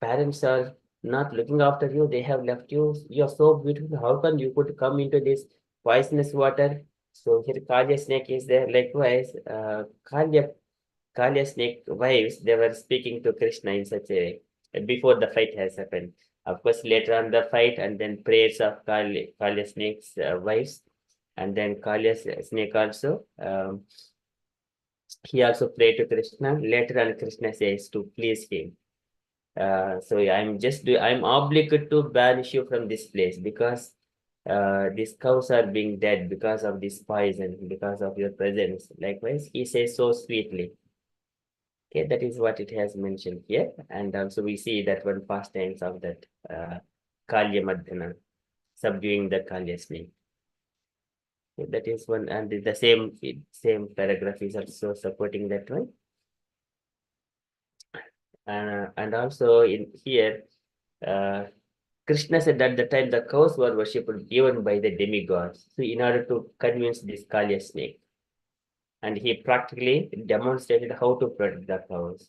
Speaker 1: parents are not looking after you? They have left you. You are so beautiful. How come you could come into this poisonous water? So here Kalya snake is there. Likewise, Kalya snake wives, they were speaking to Krishna in such a way before the fight has happened. Of course, later on the fight and then prayers of Kalya snake's wives, and then Kalya snake also, he also prayed to Krishna. Later on, Krishna says to please him. So I'm obligated to banish you from this place because these cows are being dead because of this poison, because of your presence. Likewise, he says so sweetly. Okay, that is what it has mentioned here. And also we see that one pastimes of that Kalya Madhana, subduing the Kalya snake. Okay, that is one, and the same paragraph is also supporting that one. And also in here, Krishna said at the time the cows were worshipped even by the demigods. So in order to convince this Kalya snake, and he practically demonstrated how to protect the cows.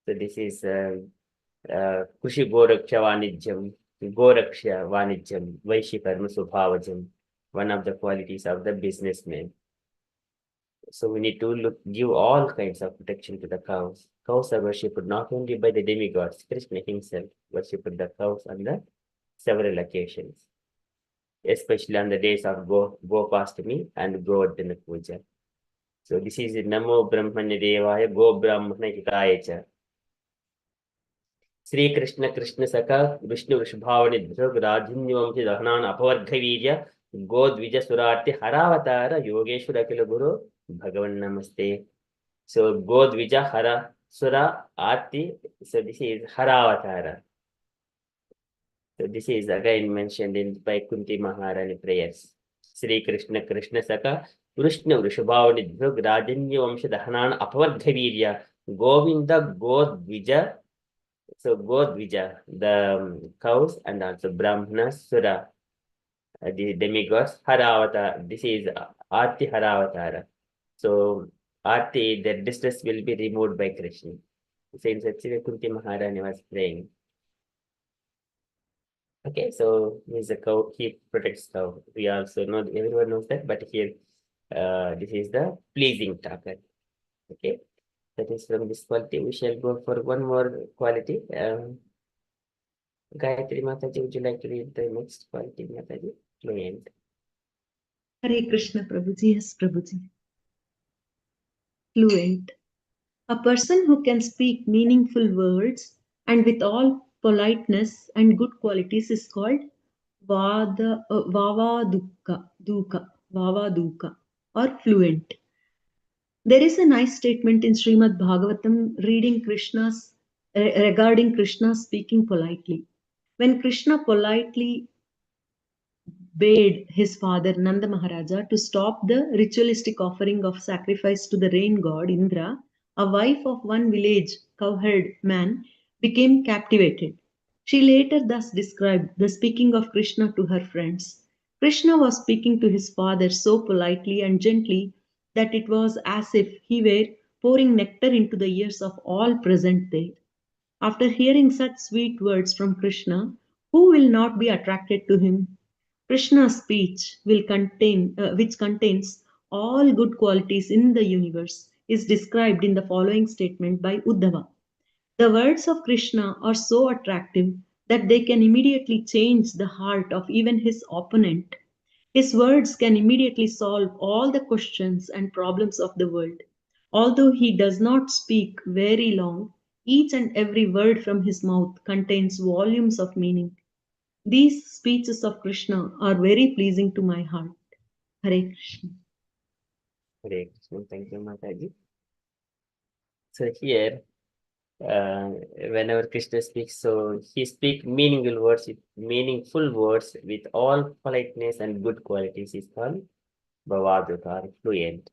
Speaker 1: So this is Kushi Goraksha Vanijjam, Vaishikarma Subhavajam, one of the qualities of the businessman. So we need to give all kinds of protection to the cows. Cows are worshipped not only by the demigods, Krishna himself worshipped the cows on the several occasions, especially on the days of Gopastami and Govardhana Puja. So this is Namo Brahmanya Devaya Go Brahmana Hikaya Cha. Sri Krishna Krishna Saka Vishnu Vrishabhavani Dhrug Radhinyamchi Dahnan Apavarghavirya Godvija Surati Haravatara Yogeshwara Kila Guru Bhagavan Namaste. So Godvija Hara Sura Ati. So this is Haravatara. So this is again mentioned in by Kunti Maharani prayers. Sri Krishna Krishna Saka Vishnu Vrishabhavani Dhrug Radhinyamchi Dahnan Apavarghavirya Govinda Godvija. So Godvija, the cows, and also Brahmana, Sura, the demigods, Haravatara. This is Arti Haravatara. So Arti, the distress will be removed by Krishna. So in such a way, Kunti Maharani was praying. Okay, so he's a cow, he protects cow. We also know, everyone knows that, but here, this is the pleasing target. Okay, that is from this quality. We shall go for one more quality. Gayatri Mataji, would you like to read the next quality, Mataji? Fluent.
Speaker 2: Hare Krishna Prabhuji, yes Prabhuji. Fluent. A person who can speak meaningful words and with all politeness and good qualities is called Vavaduka or fluent. There is a nice statement in Srimad Bhagavatam regarding Krishna speaking politely. When Krishna politely bade his father Nanda Maharaja to stop the ritualistic offering of sacrifice to the rain god Indra, a wife of one village cowherd man became captivated. She later thus described the speaking of Krishna to her friends. Krishna was speaking to his father so politely and gently that it was as if he were pouring nectar into the ears of all present there. After hearing such sweet words from Krishna, who will not be attracted to him? Krishna's speech which contains all good qualities in the universe, is described in the following statement by Uddhava. The words of Krishna are so attractive that they can immediately change the heart of even his opponent. His words can immediately solve all the questions and problems of the world. Although he does not speak very long, each and every word from his mouth contains volumes of meaning. These speeches of Krishna are very pleasing to my heart. Hare Krishna.
Speaker 1: Hare Krishna. Thank you, Mataji. So here, whenever Krishna speaks, so he speaks meaningful words with all politeness and good qualities is called Bhavaduka, fluent.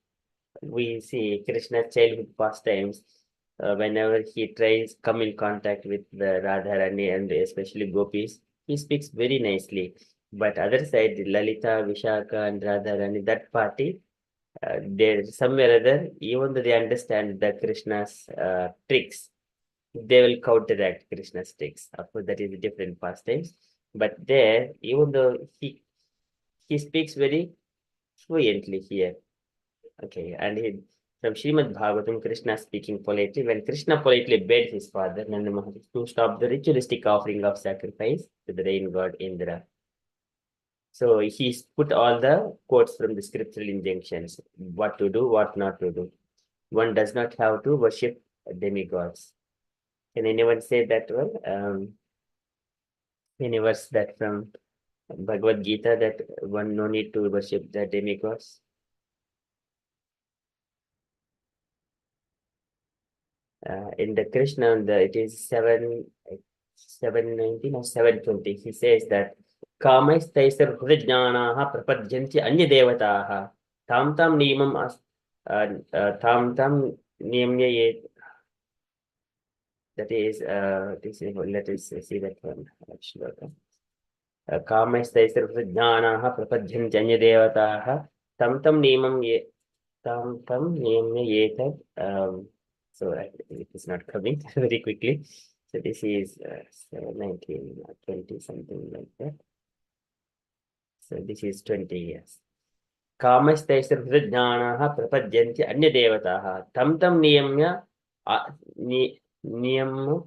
Speaker 1: We see Krishna's childhood pastimes, whenever he tries come in contact with the Radharani and especially gopis, he speaks very nicely. But other side, Lalita, Vishaka, and Radharani, that party, they somewhere or other, even though they understand the Krishna's tricks, they will counteract Krishna's tricks. Of course, that is a different pastimes. But there, even though he speaks very fluently here. Okay, and from Srimad Bhagavatam, Krishna speaking politely. When Krishna politely begged his father, Nanda Maharaj, to stop the ritualistic offering of sacrifice to the rain god Indra. So he put all the quotes from the scriptural injunctions, what to do, what not to do. One does not have to worship demigods. Can anyone say that one? Any verse that from Bhagavad Gita that one no need to worship the demigods? In the Krishna, it is 719 or 720. He says that Kamaistaisar Hridjnanaha prapadjanti anya devataha tam tam niyamam tam tam niyamya ye. That is, let us see that one. Kamaistaisar Hridjnanaha prapadjanti anya devataha tam tam niyamam ye. Tam tam niyamya ye. So it is not coming very quickly. So this is 19, 20, something like that. So this is 20 years. Kamastaisarvijnanaha prapadyanti anya devataha tam tam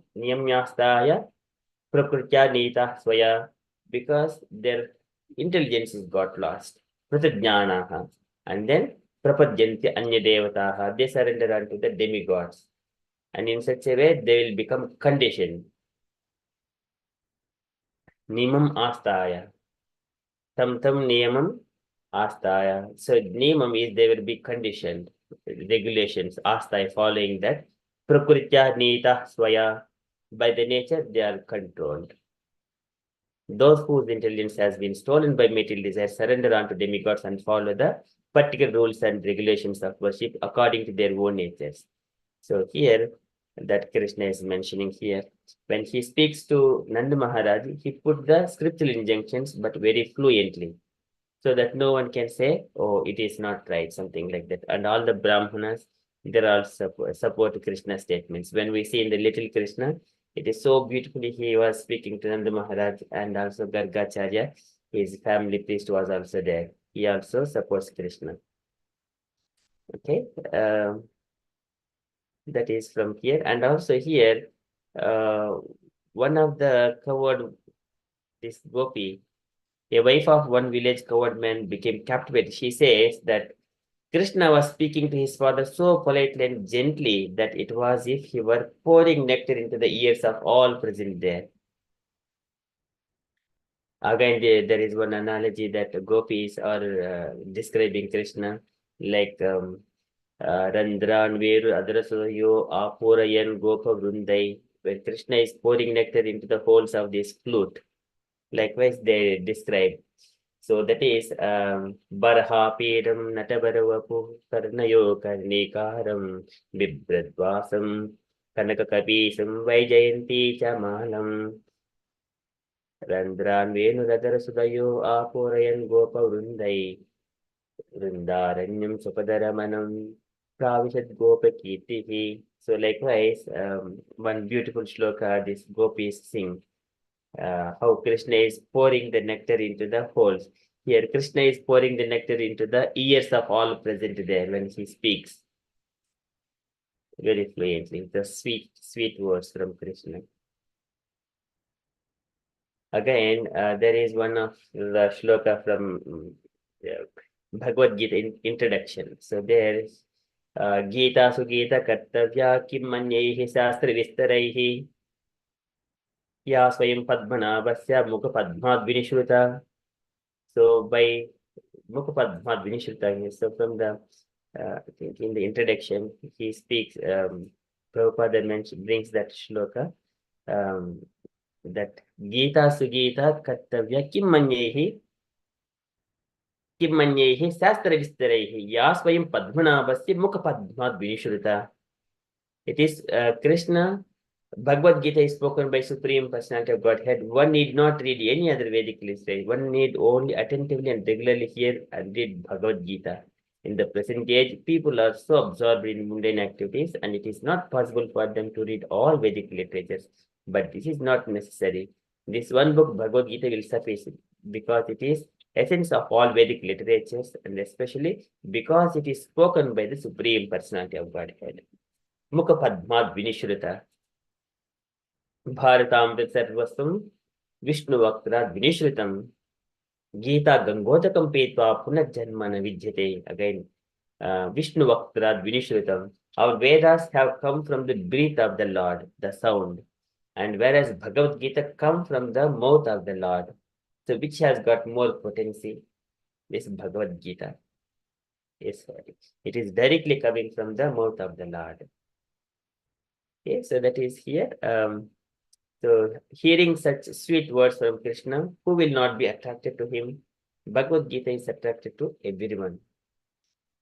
Speaker 1: niyamyastaya prakrutya nita swaya, because their intelligence is got lost. Pratajnanaha. And then prapadyanti anya devataha, they surrender unto the demigods. And in such a way, they will become conditioned. Nimam astaya. Tam niyamam astaya. So nimam is they will be conditioned, regulations, astaya, following that. Prakritya nita swaya. By the nature, they are controlled. Those whose intelligence has been stolen by material desires surrender unto demigods and follow the particular rules and regulations of worship according to their own natures. So here, that Krishna is mentioning here, when he speaks to Nanda Maharaj, he put the scriptural injunctions, but very fluently, so that no one can say, oh, it is not right, something like that. And all the Brahmanas, they are all support Krishna statements. When we see in the little Krishna, It is so beautifully he was speaking to Nanda Maharaj, and also Gargacharya, his family priest, was also there. He also supports Krishna. Okay, that is from here. And also here, one of the covered, this Gopi, a wife of one village covered man, became captivated. She says that Krishna was speaking to his father so politely and gently that it was as if he were pouring nectar into the ears of all present there. Again, there is one analogy that gopis are describing Krishna like Randran Veru Adrasoyo Apurayan Gopa Vrundai, where Krishna is pouring nectar into the holes of this flute. Likewise, they describe. So that is Barha Pedam Natabaravapu Karnayo Karnikaram Bibradvasam Kanakakabisam Vaijayanti Chamalam Randran Venudadara Sudayo Apurayan Gopa Vrundai Vrindaranyam Supadaramanam Pravishad Gopa Kirtihi. So likewise, one beautiful shloka this gopis sing, how Krishna is pouring the nectar into the holes. Here, Krishna is pouring the nectar into the ears of all present there when he speaks very fluently. The sweet, sweet words from Krishna. Again, there is one of the shloka from Bhagavad Gita introduction. So there is Gita Sugita Kartavya Kim Manyaihi Shastra Vistaraihi Ya Swayam Padmanabhasya Mukha Padmad Vinishruta. So by Mukha Padmad Vinishruta, so from the I think in the introduction he speaks, Prabhupada brings that shloka, that Gita Sugita Kartavya Kim Manyaihi Shastra Vistaraihi Ya Swayam Padmanabhasya Mukha Padmad Vinishruta. It is Krishna. Bhagavad Gita is spoken by Supreme Personality of Godhead. One need not read any other Vedic literature. One need only attentively and regularly hear and read Bhagavad Gita. In the present age, people are so absorbed in mundane activities, and it is not possible for them to read all Vedic literatures. But this is not necessary. This one book, Bhagavad Gita, will suffice because it is essence of all Vedic literatures, and especially because it is spoken by the Supreme Personality of Godhead. Mukha Padmad Vinishruta. Bharatamrit Sarvasam Vishnu Vaktrat Vinishritam Gita Gangodakam Petva Punajjanmana Vidyate. Again, Vishnu Vaktrat Vinishritam. Our Vedas have come from the breath of the Lord, the sound. And whereas Bhagavad Gita come from the mouth of the Lord. So which has got more potency? This Bhagavad Gita. Yes, it is directly coming from the mouth of the Lord. Okay, so that is here. So hearing such sweet words from Krishna, who will not be attracted to him? Bhagavad Gita is attracted to everyone.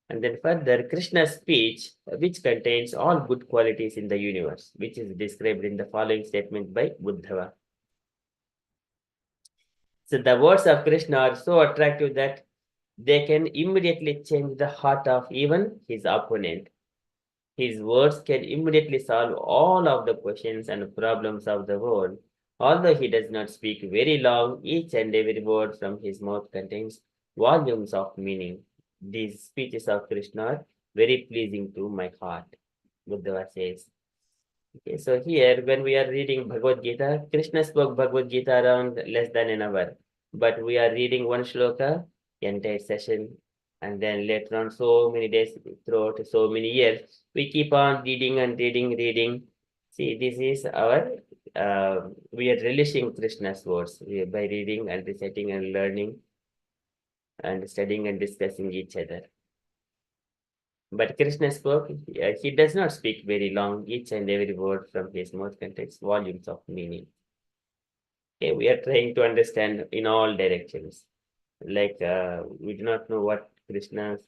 Speaker 1: And then further, Krishna's speech, which contains all good qualities in the universe, which is described in the following statement by Buddhava. So the words of Krishna are so attractive that they can immediately change the heart of even his opponent. His words can immediately solve all of the questions and problems of the world. Although he does not speak very long, each and every word from his mouth contains volumes of meaning. These speeches of Krishna are very pleasing to my heart, Buddha says. Okay, so here when we are reading Bhagavad Gita, Krishna spoke Bhagavad Gita around less than an hour. But we are reading one shloka, entire session, and then later on so many days throughout so many years, we keep on reading and reading. See, this is our, we are relishing Krishna's words by reading and reciting and learning and studying and discussing each other. But Krishna spoke, he does not speak very long. Each and every word from his mouth contains volumes of meaning. Okay, we are trying to understand in all directions. Like we do not know what Krishna's,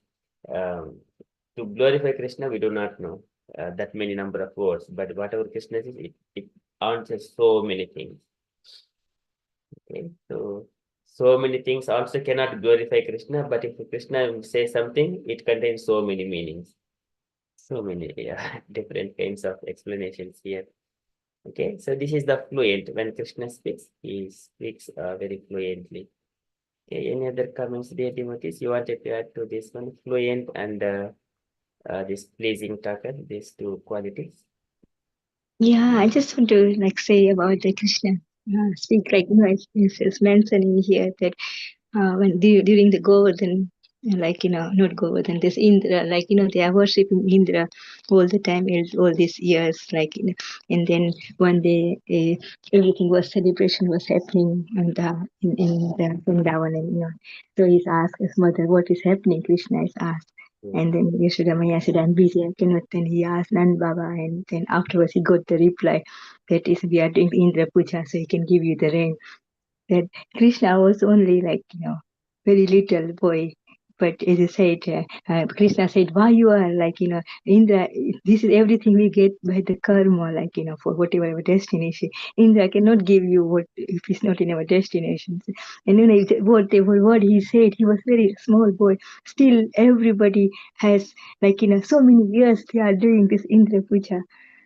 Speaker 1: to glorify Krishna, we do not know that many number of words, but whatever Krishna says, it answers so many things. Okay, so many things also cannot glorify Krishna, but if Krishna says something, it contains so many meanings. So many different kinds of explanations here. Okay, so this is the fluent. When Krishna speaks, he speaks very fluently. Okay, any other comments, dear devotees? You wanted to add to this one, fluent and this pleasing talker, these two qualities?
Speaker 4: Yeah, I just want to like say about the Krishna. Speak like it's mentioning here that when during the Govardhan, like not Govardhan, this Indra, like they are worshiping Indra all the time, all these years, like and then one day everything was celebration was happening and in the Vrindavan, and so he's asked his mother, what is happening? Krishna is asked. And then Yashodamaya said, I'm busy, I cannot. Then he asked Nand Baba, and then afterwards he got the reply that is, we are doing Indra Puja, so he can give you the rain. That Krishna was only like, very little boy. But as you said, Krishna said, why you are like, Indra, this is everything we get by the karma, like, for whatever our destination. Indra cannot give you what if it's not in our destination. And whatever word he said, he was very small boy. Still, everybody has, like, so many years they are doing this Indra Puja.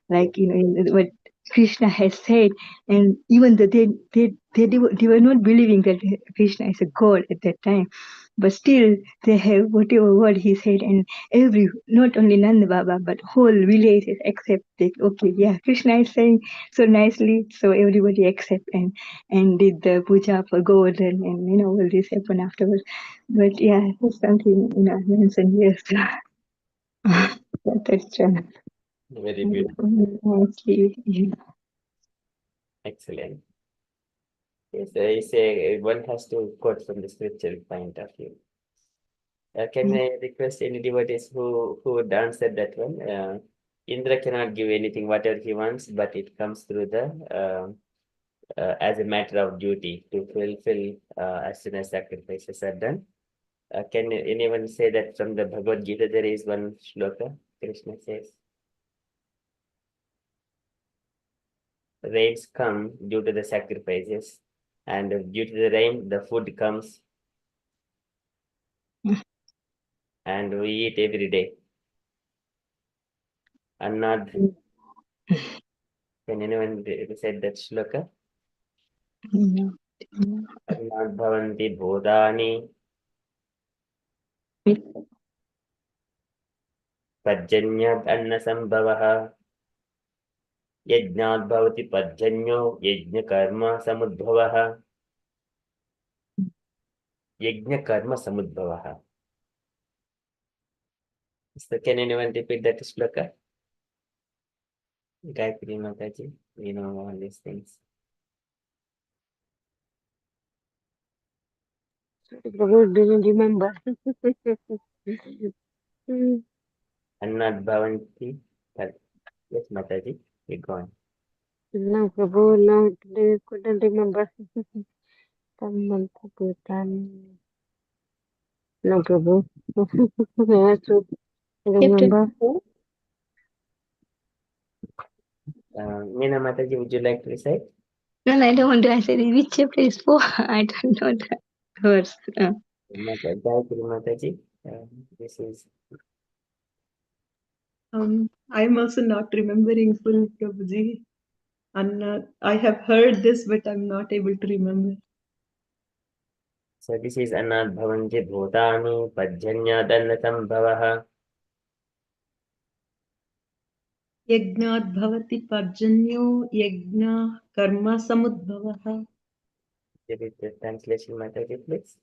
Speaker 4: Like, what Krishna has said, and even though they were not believing that Krishna is a god at that time, but still they have whatever word he said, and not only Nanda Baba but whole village is accepted. Okay, yeah, Krishna is saying so nicely, so everybody accept and did the puja for God, and all this happened afterwards. But yeah, it's something I mentioned yes. That's
Speaker 1: Very beautiful.
Speaker 4: nicely. Yeah.
Speaker 1: Excellent. Yes, I say one has to quote from the scriptural point of view. Can I request any devotees who would answer that one? Indra cannot give anything, whatever he wants, but it comes through the as a matter of duty to fulfill as soon as sacrifices are done. Can anyone say that from the Bhagavad Gita there is one shloka? Krishna says, rains come due to the sacrifices, and due to the rain, the food comes, and we eat every day. Annad, can anyone say that shloka?
Speaker 4: No.
Speaker 1: Annad bhavanti bhutani पर्जन्यात् अन्नसम्भवः यज्ञात् भवति पर्जन्यो यज्ञकर्म समुद्भवः यज्ञकर्म समुद्भवः. So can anyone repeat that shloka? Gayatri Mataji, we know all these things.
Speaker 5: Prabhu didn't remember. Hmm.
Speaker 1: Annat bhavanti. Yes, Mataji, we go on.
Speaker 5: No, Prabhu, no, they couldn't remember. Samantha Bhutan. No, Prabhu. I have to
Speaker 4: Chapter
Speaker 5: remember.
Speaker 4: 4.
Speaker 1: Meena Mataji, would you like to recite?
Speaker 4: No, I don't want to answer it. Which chapter is 4? I don't know the verse.
Speaker 1: Gayatri Mataji, this is
Speaker 2: I'm also not remembering full, Prabhuji. I have heard this, but I'm not able to remember.
Speaker 1: so this is Annat bhavanti bhutani पर्जन्यात् अन्नसम्भवः.
Speaker 2: Yagnat bhavati parjanyo yagna karma samudbhavaha.
Speaker 1: Give it the translation, Mataji, please.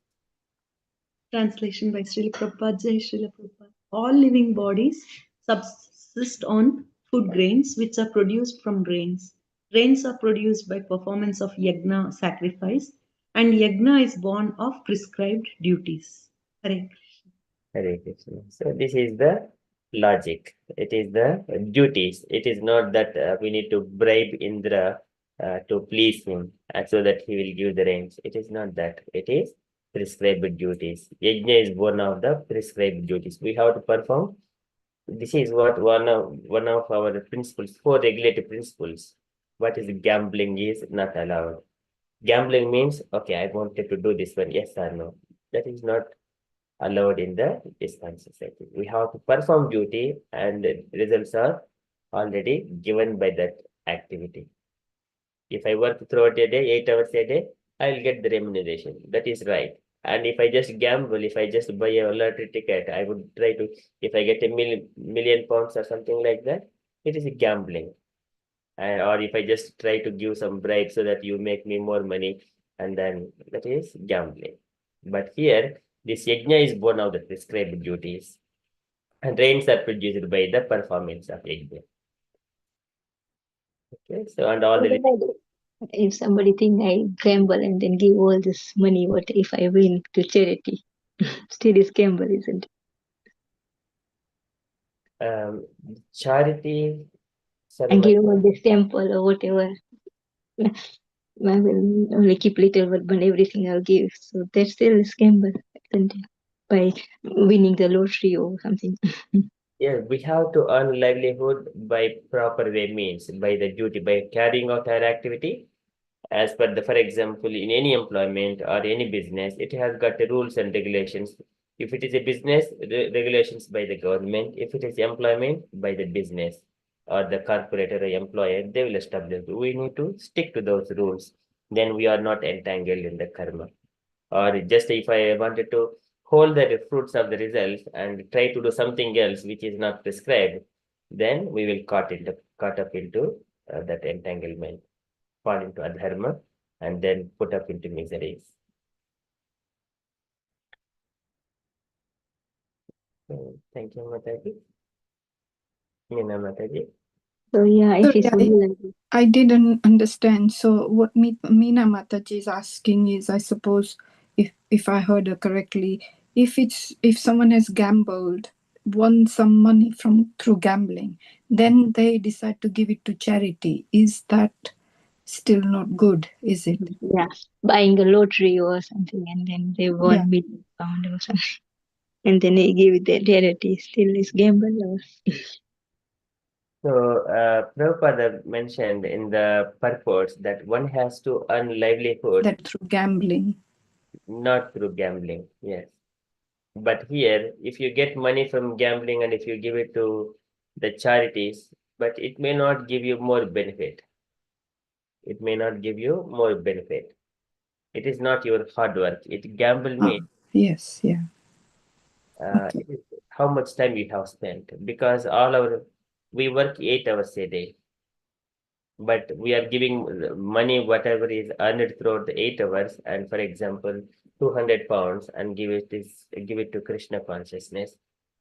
Speaker 2: Translation by Srila Prabhupada. Jai Srila Prabhupada. All living bodies subsist on food grains which are produced from rains. Rains are produced by performance of yagna, sacrifice, and yagna is born of prescribed duties. Hare Krishna.
Speaker 1: Hare Krishna. So this is the logic. It is the duties. It is not that we need to bribe Indra to please him so that he will give the rains. It is not that. It is prescribed duties. Yajna is one of the prescribed duties. We have to perform. This is what one of our principles, four regulative principles. What is gambling is not allowed. Gambling means, okay, I wanted to do this one, yes or no. That is not allowed in the ISKCON society. We have to perform duty and the results are already given by that activity. If I work throughout a day, 8 hours a day, I will get the remuneration. That is right. And if I just gamble, if I just buy a lottery ticket, I would try to, if I get a million pounds or something like that, it is a gambling. Or if I just try to give some bribe so that you make me more money, and then that is gambling. But here, this yajna is born of the prescribed duties, and rains are produced by the performance of yajna. Okay, so and all the
Speaker 4: If somebody think I gamble and then give all this money, what if I win to charity? Still is gamble, isn't it?
Speaker 1: um, charity, sorry,
Speaker 4: And
Speaker 1: what?
Speaker 4: give all this temple or whatever. I will only keep little, but everything I'll give. So that still is gamble, isn't it? By winning the lottery or something.
Speaker 1: Yeah, we have to earn livelihood by proper way means, by the duty, by carrying out our activity as per the, for example, in any employment or any business, it has got the rules and regulations. If it is a business, regulations by the government. If it is employment, by the business or the corporate or employer, they will establish. We need to stick to those rules. Then we are not entangled in the karma. Or just if I wanted to hold the fruits of the results and try to do something else which is not prescribed, then we will caught up into that entanglement, fall into adharma, and then put up into miseries. So, thank you, Mataji. Meena Mataji.
Speaker 4: So yeah, if it's
Speaker 3: Sorry,
Speaker 4: only like
Speaker 3: I didn't understand. So what Meena Mataji is asking is, I suppose, if I heard her correctly, if someone has gambled, won some money from through gambling, then they decide to give it to charity. Is that still not good? Is it?
Speaker 4: yeah, buying a lottery or something, and then they
Speaker 3: Yeah.
Speaker 4: won £1 or something, and then they give it the charity. Still is gamble or
Speaker 1: So, Prabhupada mentioned in the purports that one has to earn livelihood
Speaker 3: That through gambling.
Speaker 1: not through gambling. Yes. But here, if you get money from gambling and if you give it to the charities, but it may not give you more benefit. It may not give you more benefit. It is not your hard work. It gamble
Speaker 3: Ah,
Speaker 1: means
Speaker 3: yes, yeah. Okay.
Speaker 1: it is how much time you have spent. Because we work 8 hours a day, but we are giving money, whatever is earned throughout the 8 hours, and for example, 200 pounds and give it to Krishna consciousness.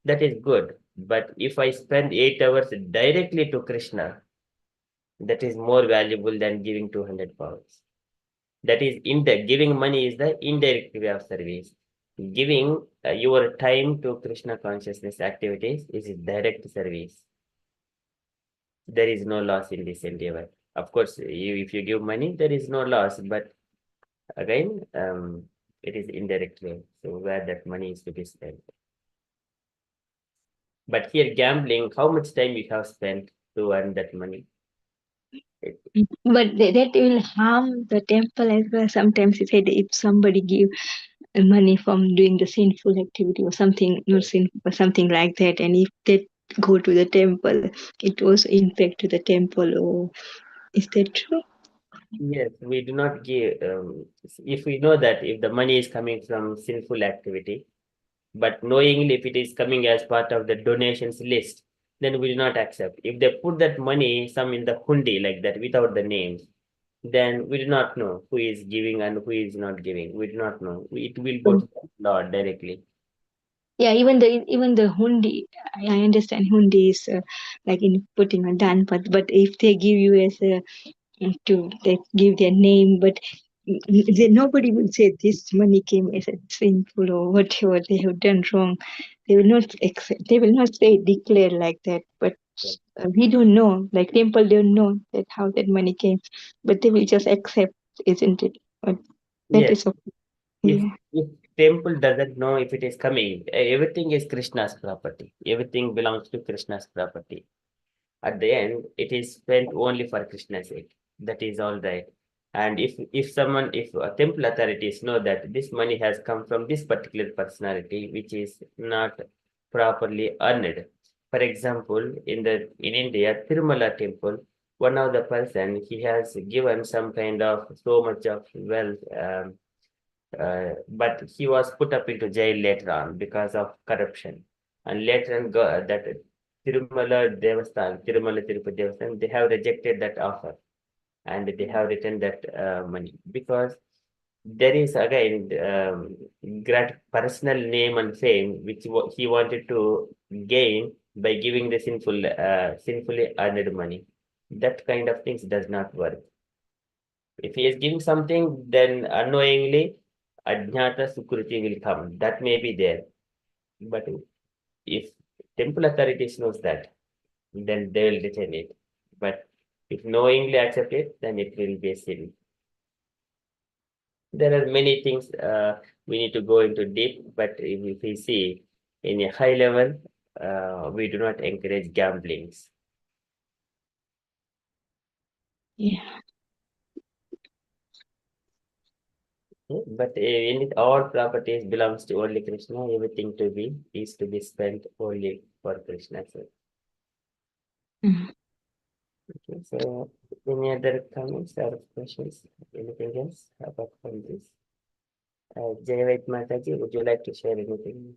Speaker 1: That is good. But if I spend 8 hours directly to Krishna, that is more valuable than giving 200 pounds. That is giving money is the indirect way of service. Giving your time to Krishna consciousness activities is direct service. There is no loss in this endeavor. Of course, if you give money, there is no loss, but again, it is indirectly. So where that money is to be spent. But here gambling, how much time you have spent to earn that money?
Speaker 4: but that will harm the temple as well. Sometimes he said if somebody give money from doing the sinful activity or something, not sinful, but something like that, and if that go to the temple, it also impact to the temple. Or is that true?
Speaker 1: Yes, we do not give, if we know that if the money is coming from sinful activity, but knowingly if it is coming as part of the donations list, then we do not accept. If they put that money some in the hundi like that without the names, then we do not know who is giving and who is not giving. We do not know. It will go to the Lord directly.
Speaker 4: Yeah, even the hundi, I understand hundi is like in putting a dan, but if they give you as a to they give their name, but nobody will say this money came as a sinful or whatever they have done wrong. They will not accept. They will not say declare like that. But we don't know. Like temple don't know that how that money came, but they will just accept, isn't it? But that
Speaker 1: Yes,
Speaker 4: is okay.
Speaker 1: if
Speaker 4: Yeah.
Speaker 1: if temple doesn't know if it is coming, everything is Krishna's property. Everything belongs to Krishna's property. At the end, it is spent only for Krishna's sake. That is all right. And if temple authorities know that this money has come from this particular personality, which is not properly earned. For example, in India, Tirumala temple, one of the person, he has given some kind of so much of wealth, but he was put up into jail later on because of corruption. And later on, that Tirumala Tirupati Devasthan, they have rejected that offer and they have returned that money because there is again great personal name and fame which he wanted to gain by giving the sinfully earned money. That kind of things does not work. If he is giving something, then unknowingly, Ajnata Sukriti will come. That may be there. But if temple authorities knows that, then they will retain it. But if knowingly accept it, then it will be a sin. There are many things we need to go into deep, but if we see in a high level, we do not encourage gamblings.
Speaker 4: Yeah.
Speaker 1: But all properties belongs to only Krishna. Everything is to be spent only for Krishna. So,
Speaker 4: Mm.
Speaker 1: okay, so any other comments or questions? Anything else apart from this? Jayavait Mataji, would you like to share anything?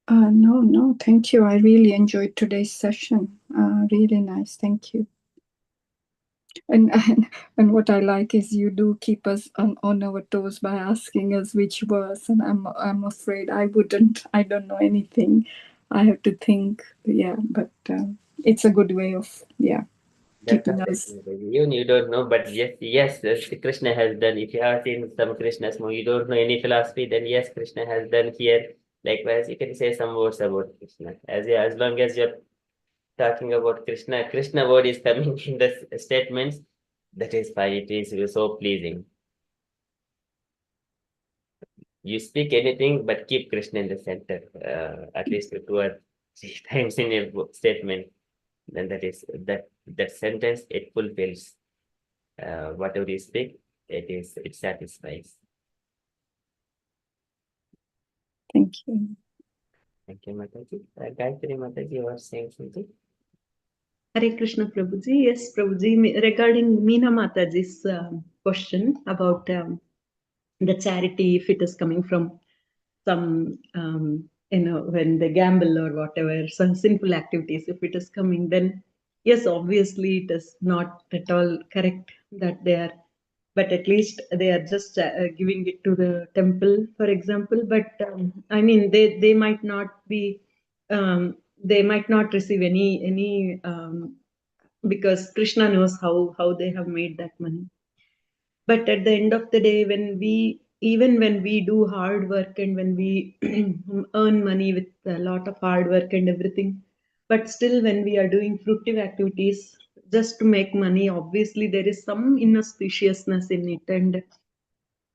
Speaker 3: No, thank you. I really enjoyed today's session. Really nice. Thank you. And what I like is you do keep us on our toes by asking us which verse, and I'm afraid I wouldn't. I don't know anything. I have to think. Yeah, but it's a good way of
Speaker 1: That's
Speaker 3: keeping us.
Speaker 1: perfect. You don't know, but yes, Krishna has done. If you have seen some Krishna's movie, you don't know any philosophy, then yes, Krishna has done here. Likewise, you can say some words about Krishna. As long as you're talking about Krishna, Krishna word is coming in the statements, that is fine. It is so pleasing. You speak anything, but keep Krishna in the center, at least 2 or 3 times in a statement. Then that sentence, it fulfills whatever you speak. It satisfies.
Speaker 3: Thank you.
Speaker 1: Thank you, Mataji. Gayatri Mataji, you are saying something?
Speaker 2: Hare Krishna Prabhuji. Yes, Prabhuji, regarding Meena Mataji's question about the charity, if it is coming from some, when they gamble or whatever, some sinful activities, if it is coming, then yes, obviously it is not at all correct that they are, but at least they are just giving it to the temple, for example. But I mean, they might not be, they might not receive any because Krishna knows how they have made that money. But at the end of the day, even when we do hard work and when we earn money with a lot of hard work and everything, but still when we are doing fruitive activities just to make money, obviously there is some inauspiciousness in it. And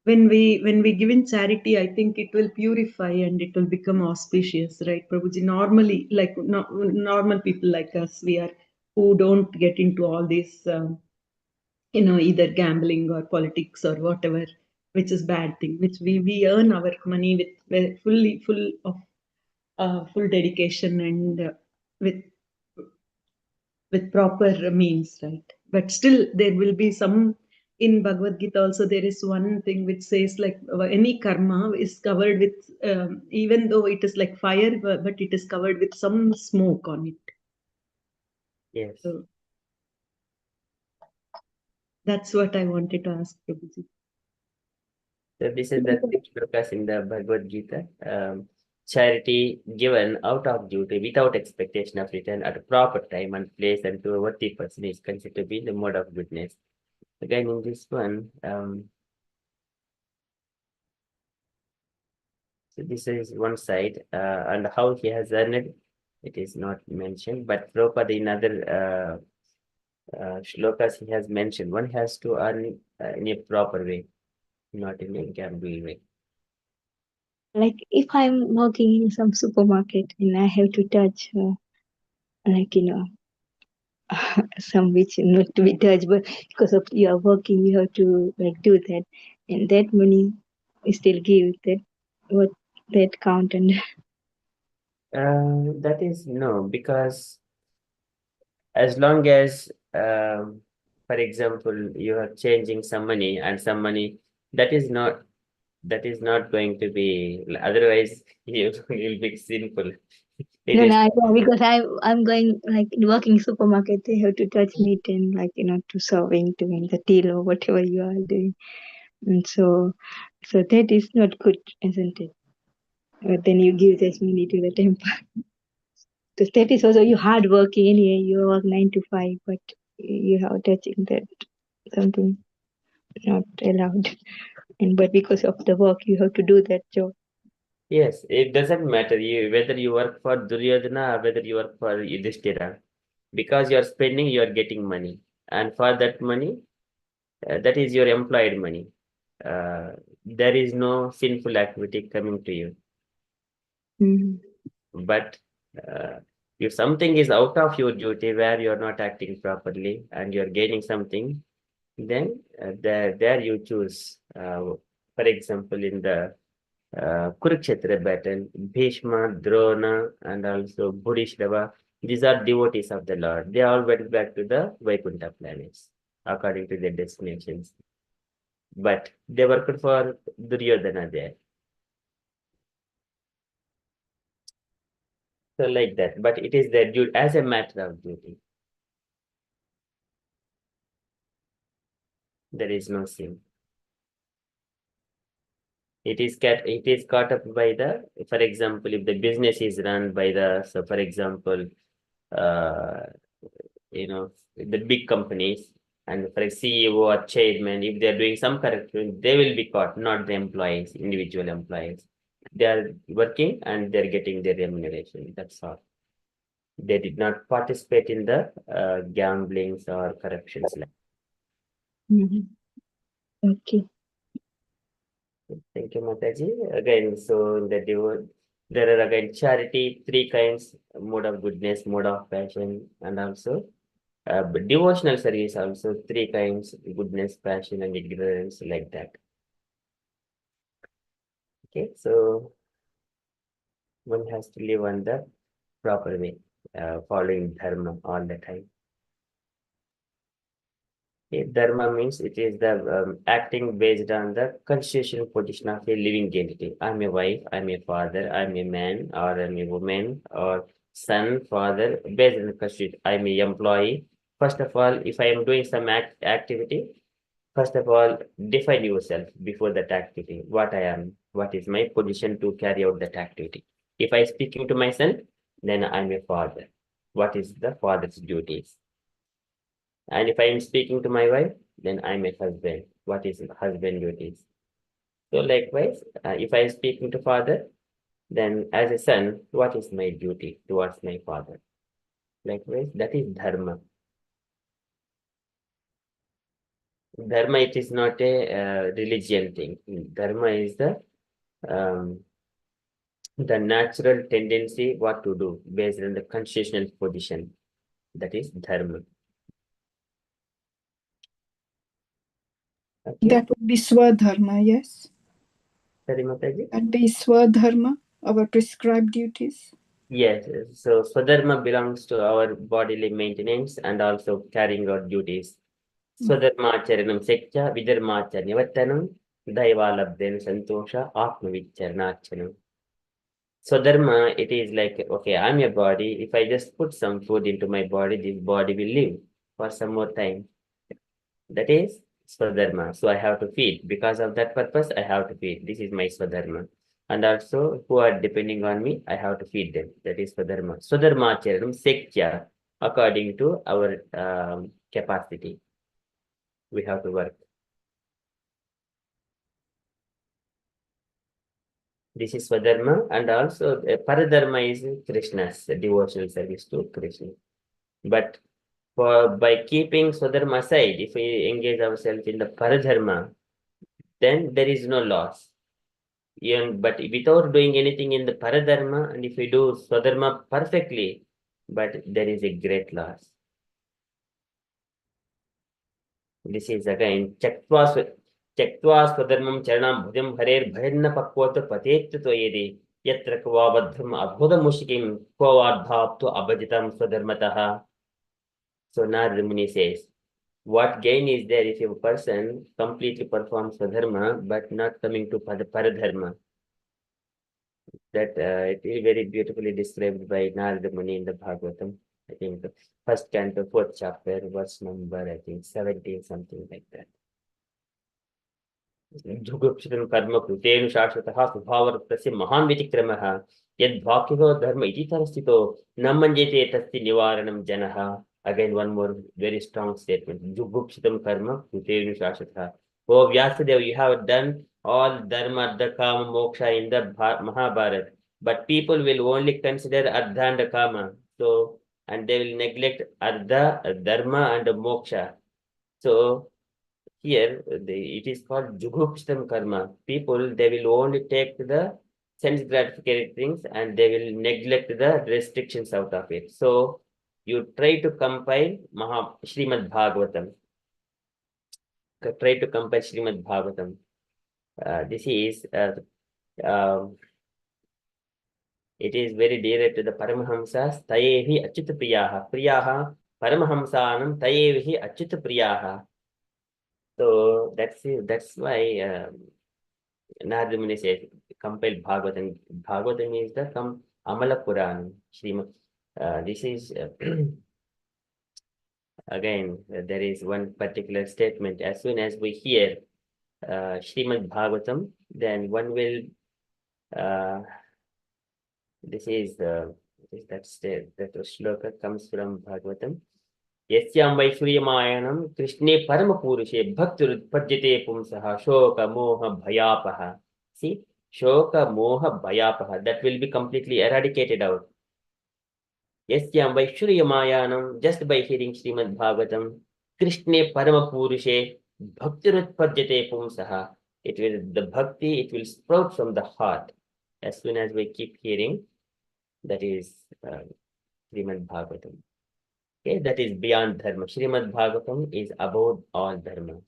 Speaker 2: when we give in charity, I think it will purify and it will become auspicious, right, Prabhuji? Normally, like normal people like us, we are who don't get into all these either gambling or politics or whatever, which is bad thing, which we earn our money with full of full dedication and with proper means, right? But still there will be some. In Bhagavad Gita also there is one thing which says like any karma is covered with, even though it is like fire, but it is covered with some smoke on it.
Speaker 1: Yes.
Speaker 2: So that's what I wanted to ask Prabhuji.
Speaker 1: So this is the 6 in the Bhagavad Gita. Charity given out of duty without expectation of return at a proper time and place and to a worthy person is considered to be the mode of goodness. Again, in this one, so this is one side, and how he has earned it is not mentioned, but Prabhupada in other shlokas he has mentioned one has to earn in a proper way, not in a gambling way.
Speaker 4: Like if I'm working in some supermarket and I have to touch, like some which not to be touched, but because of you are working, you have to like do that, and that money is still give that what that count and
Speaker 1: That is no, because as long as, for example, you are changing some money and some money that is not going to be, otherwise you will be sinful. It
Speaker 4: No,
Speaker 1: is,
Speaker 4: no, because I'm going like in working supermarket. They have to touch meat and like to serving, doing the till or whatever you are doing, and so that is not good, isn't it? But then you give this money to the temple. So that is also you hard working anyway. You work 9 to 5, but you have touching that something not allowed. And but because of the work, you have to do that job.
Speaker 1: yes, it doesn't matter whether you work for Duryodhana or whether you work for Yudhishthira, because you are spending, you are getting money, and for that money, that is your employed money. There is no sinful activity coming to you.
Speaker 4: Mhm.
Speaker 1: But if something is out of your duty where you are not acting properly and you are gaining something, then there you choose. For example, in the Kurukshetra battle, Bhishma, Drona, and also Bhudishrava, these are devotees of the Lord. They all went back to the Vaikuntha planets according to their destinations. But they worked for Duryodhana there. So like that. But it is their duty as a matter of duty. There is no sin. It is caught up by the, for example, if the business is run by the, so for example, uh, the big companies, and for a CEO or chairman, if they're doing some correction, they will be caught, not the employees, individual employees. They are working and they're getting their remuneration. That's all. They did not participate in the gamblings or corruptions.
Speaker 4: Mhm. Okay.
Speaker 1: Thank you, Mataji. Again, so in there are again charity, three kinds: mode of goodness, mode of passion, and also devotional service. Also, three kinds: goodness, passion, and ignorance, like that. Okay, so one has to live on the proper way, following dharma all the time. Okay, dharma means it is the acting based on the constitutional position of a living entity. I'm a wife, I'm a father, I'm a man, or I'm a woman, or son, father, based on the constitution. I'm a employee. First of all, if I am doing some activity, first of all, define yourself before that activity. What I am, what is my position to carry out that activity. If I speaking to my son, then I'm a father. What is the father's duties? And if I am speaking to my wife, then I'm a husband. What is husband duties? So likewise, if I am speaking to father, then as a son, what is my duty towards my father? Likewise, that is dharma. Dharma, it is not a religion thing. Dharma is the natural tendency what to do based on the constitutional position. That is dharma. Okay,
Speaker 3: That would be Swadharma, yes?
Speaker 1: Sorry, Mataji.
Speaker 3: That be Swadharma, our prescribed duties.
Speaker 1: Yes, so Swadharma belongs to our bodily maintenance and also carrying out duties. Swadharmacharanam sekya vidharmacharyavattanam daivalabdhen santosha atmavicharnachanam. Swadharma, it is like, okay, I'm your body. If I just put some food into my body, this body will live for some more time. That is Swadharma. So I have to feed. Because of that purpose, I have to feed. This is my Swadharma. And also, who are depending on me, I have to feed them. That is Swadharma. Swadharma Charanam Sekya, according to our capacity. We have to work. This is Swadharma. And also, Paradharma is Krishna's devotional service to Krishna. But by keeping Swadharma aside, if we engage ourselves in the Paradharma, then there is no loss. But without doing anything in the Paradharma, and if we do Swadharma perfectly, but there is a great loss. This is again Chaktva Swadharmam Charanam Bhujam Harer Bhairna Pakvata Patet Toyede Yatra Kvabadham Abhuda Mushikim Kvardhaptu Abhajitam Swadharmataha. So Narada Muni says, what gain is there if a person completely performs Swadharma but not coming to Paradharma? That it is very beautifully described by Narada Muni in the Bhagavatam. I think the first canto, fourth chapter, verse number, I think 17, something like that. जुगुप्सितं कर्म कृतेन शाश्वतः स्वभावरत्तस्य महान् व्यतिक्रमः यद्वाक्यो धर्म इति तरस्थितो न मन्यते तस्य निवारणं जनः. Again, one more very strong statement. Jugupsitam karma krutenu shashvatah. Oh Vyasadeva, you have done all dharma, artha, kama, moksha in the Mahabharata, but people will only consider artha and kama. So, and they will neglect artha, dharma and moksha. So here it is called jugupsitam karma. People, they will only take the sense gratification things and they will neglect the restrictions out of it. So you try to compile Srimad Bhagavatam. Try to compile Srimad Bhagavatam. This is it is very dear to the Paramahamsas. Tayehi achyuta priyaha. Priyaha Paramahamsanam tayehi achyuta priyaha. So that's why Narada Muni says, compile Bhagavatam. Bhagavatam is the Amala Puran. This is again, there is one particular statement. As soon as we hear Srimad Bhagavatam, then one will. This is that shloka comes from Bhagavatam. Yasyam Vaishuriyamayanam Krishne Paramapurushe Bhaktirudpajyate Pumsaha Shoka Moha Bhayapaha. See, Shoka Moha Bhayapaha. That will be completely eradicated out. Yasyam Vaishuriyamayanam, just by hearing Srimad Bhagavatam, Krishne Paramapurushe Bhaktirudpajyate Pumsaha. It will, the bhakti, it will sprout from the heart. As soon as we keep hearing, that is Srimad Bhagavatam. Okay, that is beyond dharma. Srimad Bhagavatam is above all dharmas.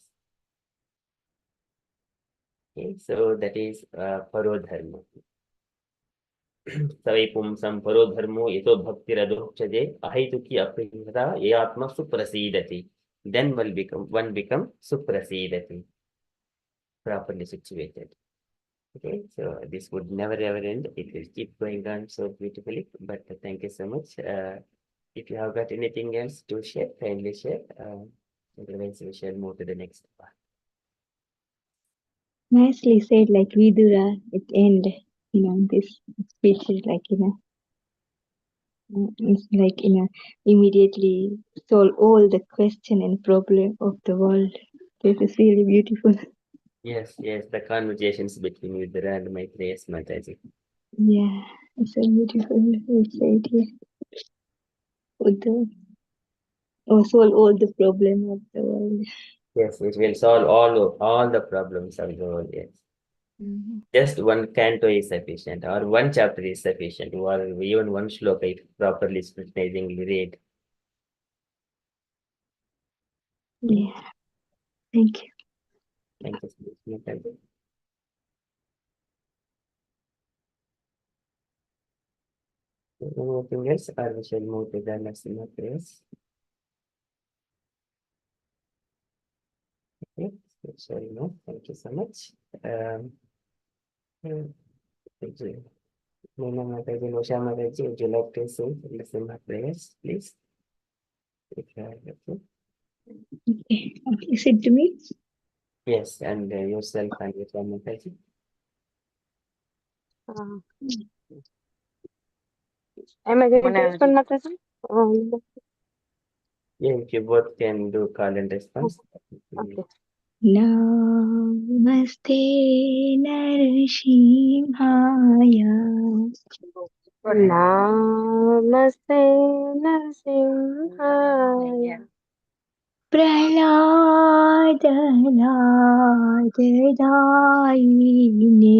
Speaker 1: Okay, so that is parodharma. Savai pumsam parodharmo yato bhaktiradokchaje ahaituki aprihata yatma suprasidati. Then one become suprasidati, properly situated. Okay, so this would never ever end. It will keep going on so beautifully. But thank you so much. If you have got anything else to share, kindly share. Otherwise, we shall move to the next part.
Speaker 4: Nicely said, like Vidura at end, this speech is like, it's like, immediately solve all the question and problem of the world. This is really beautiful.
Speaker 1: Yes, the conversations between Vidura and Maitreya Mataji.
Speaker 4: Yeah, it's so beautiful. It's said here. Or solve all the problem of the world.
Speaker 1: Yes, it will solve all the problems of the world. Yes.
Speaker 4: Mhm.
Speaker 1: Just one canto is sufficient, or one chapter is sufficient, or even one shloka if properly scrutinizingly read.
Speaker 4: Yeah, thank you.
Speaker 1: Thank you so much, Mataji. Anything else, or we shall move to the next prayers. Okay, sorry, no, thank you so much. Thank you. Nana Mataji, Nosha Mataji, would you like to sing the Simha prayers, please? If you are okay.
Speaker 4: Okay, is it to me?
Speaker 1: Yes, and yourself and your Mataji.
Speaker 5: Uh, am I getting to respond, Mataji?
Speaker 1: Yeah, if you both can do call and response.
Speaker 5: Okay.
Speaker 4: Namaste Narasimhaya
Speaker 5: Namaste Narasimhaya
Speaker 4: Prahladaladayine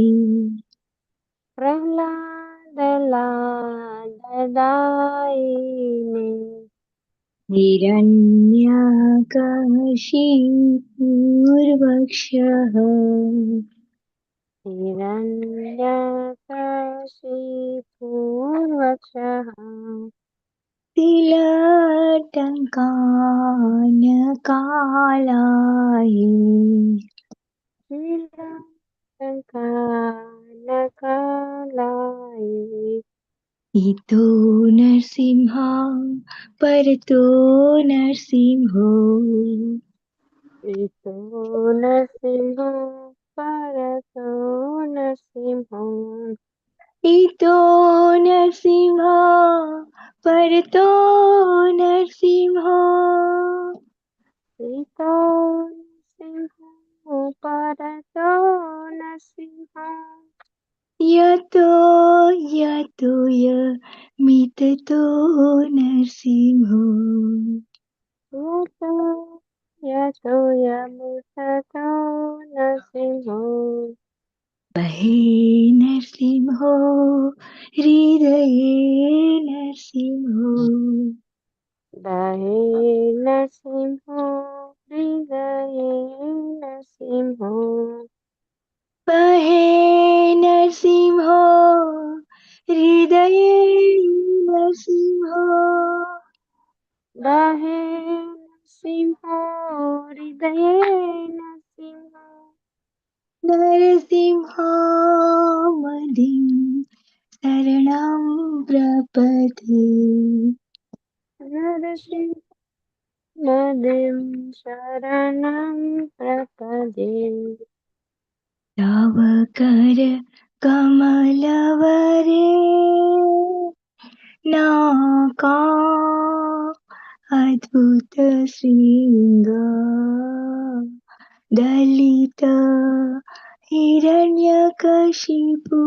Speaker 5: Prahladaladayine
Speaker 4: Hiranyakashipurvakshaha
Speaker 5: Hiranyakashipurvakshaha
Speaker 4: तिलटङ्कान कालाये
Speaker 5: श्रीलङ्कानकालाये
Speaker 4: इतो नरसिंह परतो नरसिंहो
Speaker 5: इतो नरसिंहो परतो नरसिंहो
Speaker 4: इतो नरसिंह परतो नरसिंहो
Speaker 5: इतो नरसिंहो परतो नरसिंहो
Speaker 4: यतो यतो यमिततो नरसिंहो
Speaker 5: यतो यतो यमुसतो नरसिंहो
Speaker 4: बहे नरसिंहो हृदये नरसिंहो
Speaker 5: बहे नरसिंहो हृदये नरसिंहो
Speaker 4: बहे नरसिंहो हृदये नरसिंहो
Speaker 5: बहे नरसिंहो हृदये नरसिंहो
Speaker 4: नरसिंहामदिं शरणं प्रपदे
Speaker 5: नरसिंहमदिं शरणं प्रपदे
Speaker 4: तव कर कमलवरे नाका अद्भुत शृंग दलित हिरण्यकशिपु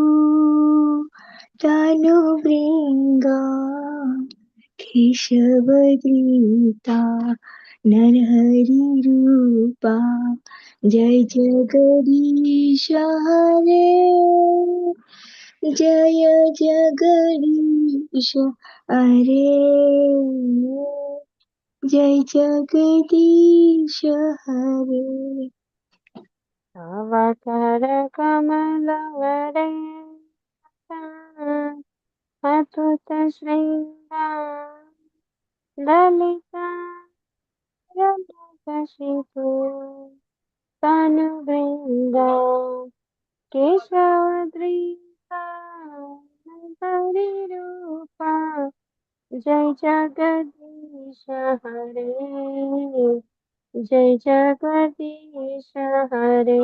Speaker 4: तनुभृङ्गा केशवदृता नरहरिरूपा जय जगदीश हरे जय जगदीश हरे जय जगदीश हरे
Speaker 5: तव कर कमलवरे अतुत श्रृङ्गा ललिता रम्यकशिपु तनुभृङ्गा केशवदृता नरहरिरूपा जय जगदीश हरे जय जगदीश हरे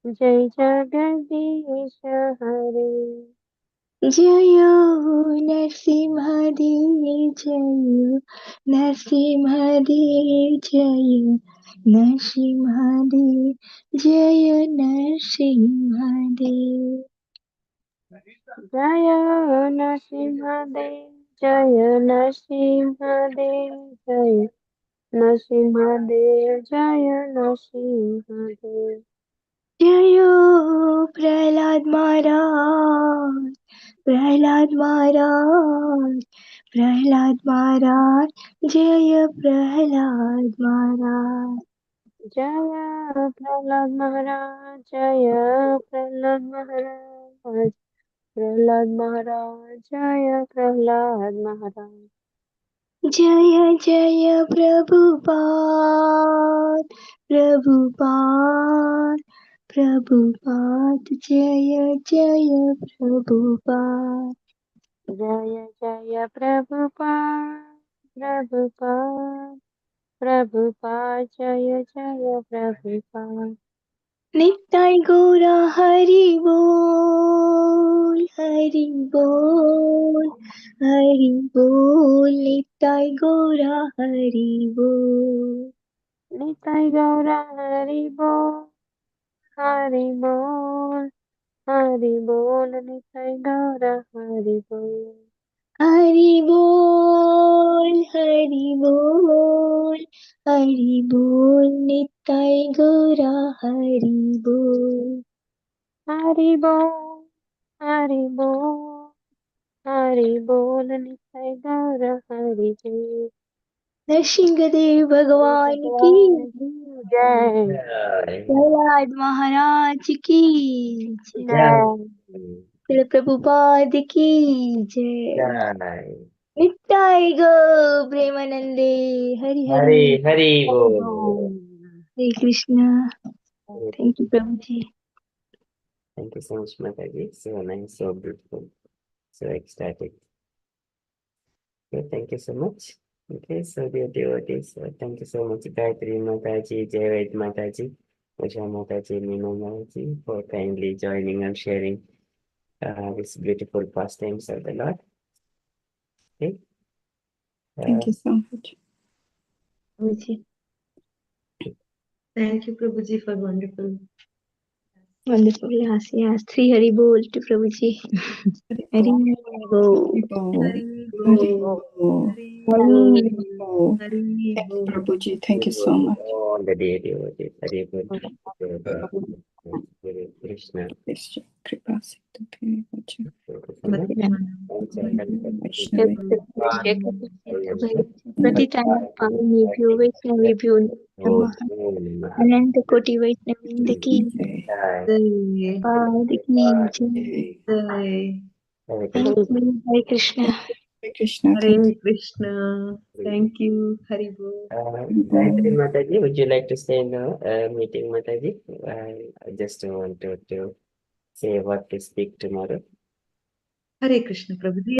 Speaker 5: जय जगदीश हरे
Speaker 4: जय नरसिंहदेव जय नरसिंहदेव जय नरसिंहदेव जय नरसिंहदेव
Speaker 5: जय नरसिंहदेव जय नरसिंहदेव जय नरसिंहदेव जय नरसिंहदेव
Speaker 4: जय प्रहलाद महाराज प्रहलाद महाराज प्रहलाद महाराज जय प्रहलाद महाराज
Speaker 5: जय प्रहलाद महाराज जय प्रहलाद महाराज प्रहलाद महाराज जय प्रहलाद महाराज
Speaker 4: जय जय प्रभुपाद प्रभुपाद प्रभुपाद जय जय प्रभुपाद
Speaker 5: जय जय प्रभुपाद प्रभुपाद प्रभुपाद जय जय प्रभुपाद
Speaker 4: नित्य गौरा हरि बोल हरि बोल हरि बोल नित्य गौरा हरि बोल
Speaker 5: निताय गौरा हरि बोल हरि बोल हरि बोल निताय गौरा हरि बोल
Speaker 4: हरि बोल हरि बोल हरि बोल नित्य गौरा हरि बोल
Speaker 5: हरि बोल हरि बोल हरि बोल निताय गौरा हरि बोल
Speaker 4: नरसिंहदेव भगवान की
Speaker 5: भगवान की जय
Speaker 1: जय
Speaker 4: प्रहलाद महाराज की जय
Speaker 5: जय
Speaker 1: जय
Speaker 4: श्रील प्रभुपाद की जय
Speaker 1: जय
Speaker 4: Nittai go, Premanande, Hari Hari,
Speaker 1: Hari Hari Bol.
Speaker 4: Hare Krishna.
Speaker 1: Hari.
Speaker 4: Thank you, Prabhuji.
Speaker 1: Thank you so much, Mataji. So nice, so beautiful, so ecstatic. Okay, thank you so much. Okay, so dear devotees, thank you so much, Gayatri Mataji, Jayaved Mataji, Usha Mataji, Meena Mataji, for kindly joining and sharing this beautiful pastimes of the Lord. Okay.
Speaker 3: Thank you so much.
Speaker 4: Prabhuji.
Speaker 2: Thank you, Prabhuji, for wonderful.
Speaker 4: Wonderful. Yes, yes. Sri Hari Bol to Prabhuji. Hari Bol.
Speaker 3: Hari
Speaker 2: Hari
Speaker 3: Bol.
Speaker 2: Bol.
Speaker 3: Hari
Speaker 2: Hari
Speaker 3: Bol.
Speaker 2: Bol. Hari
Speaker 3: Thank you,
Speaker 2: Bol.
Speaker 3: Prabhuji. Thank you so much.
Speaker 1: All the dear devotees, Hari Bol, Hare Krishna.
Speaker 3: Krishna Kripa Siddha Piri Vacha.
Speaker 1: Thank you so much.
Speaker 3: Vaishnava.
Speaker 4: प्रतिटानं पावनेभ्यो वैष्णवेभ्यो नमः अनंत कोटि वैष्णविंद की
Speaker 1: Jai.
Speaker 4: पाद की जय
Speaker 2: Jai.
Speaker 4: Thank you, Hare Krishna.
Speaker 3: Hare Krishna.
Speaker 2: Hare Krishna. Thank you. Hari Bol.
Speaker 1: Gayatri Mataji, would you like to stay in the meeting, Mataji? I just wanted to say what to speak tomorrow.
Speaker 2: Hare Krishna, Prabhuji.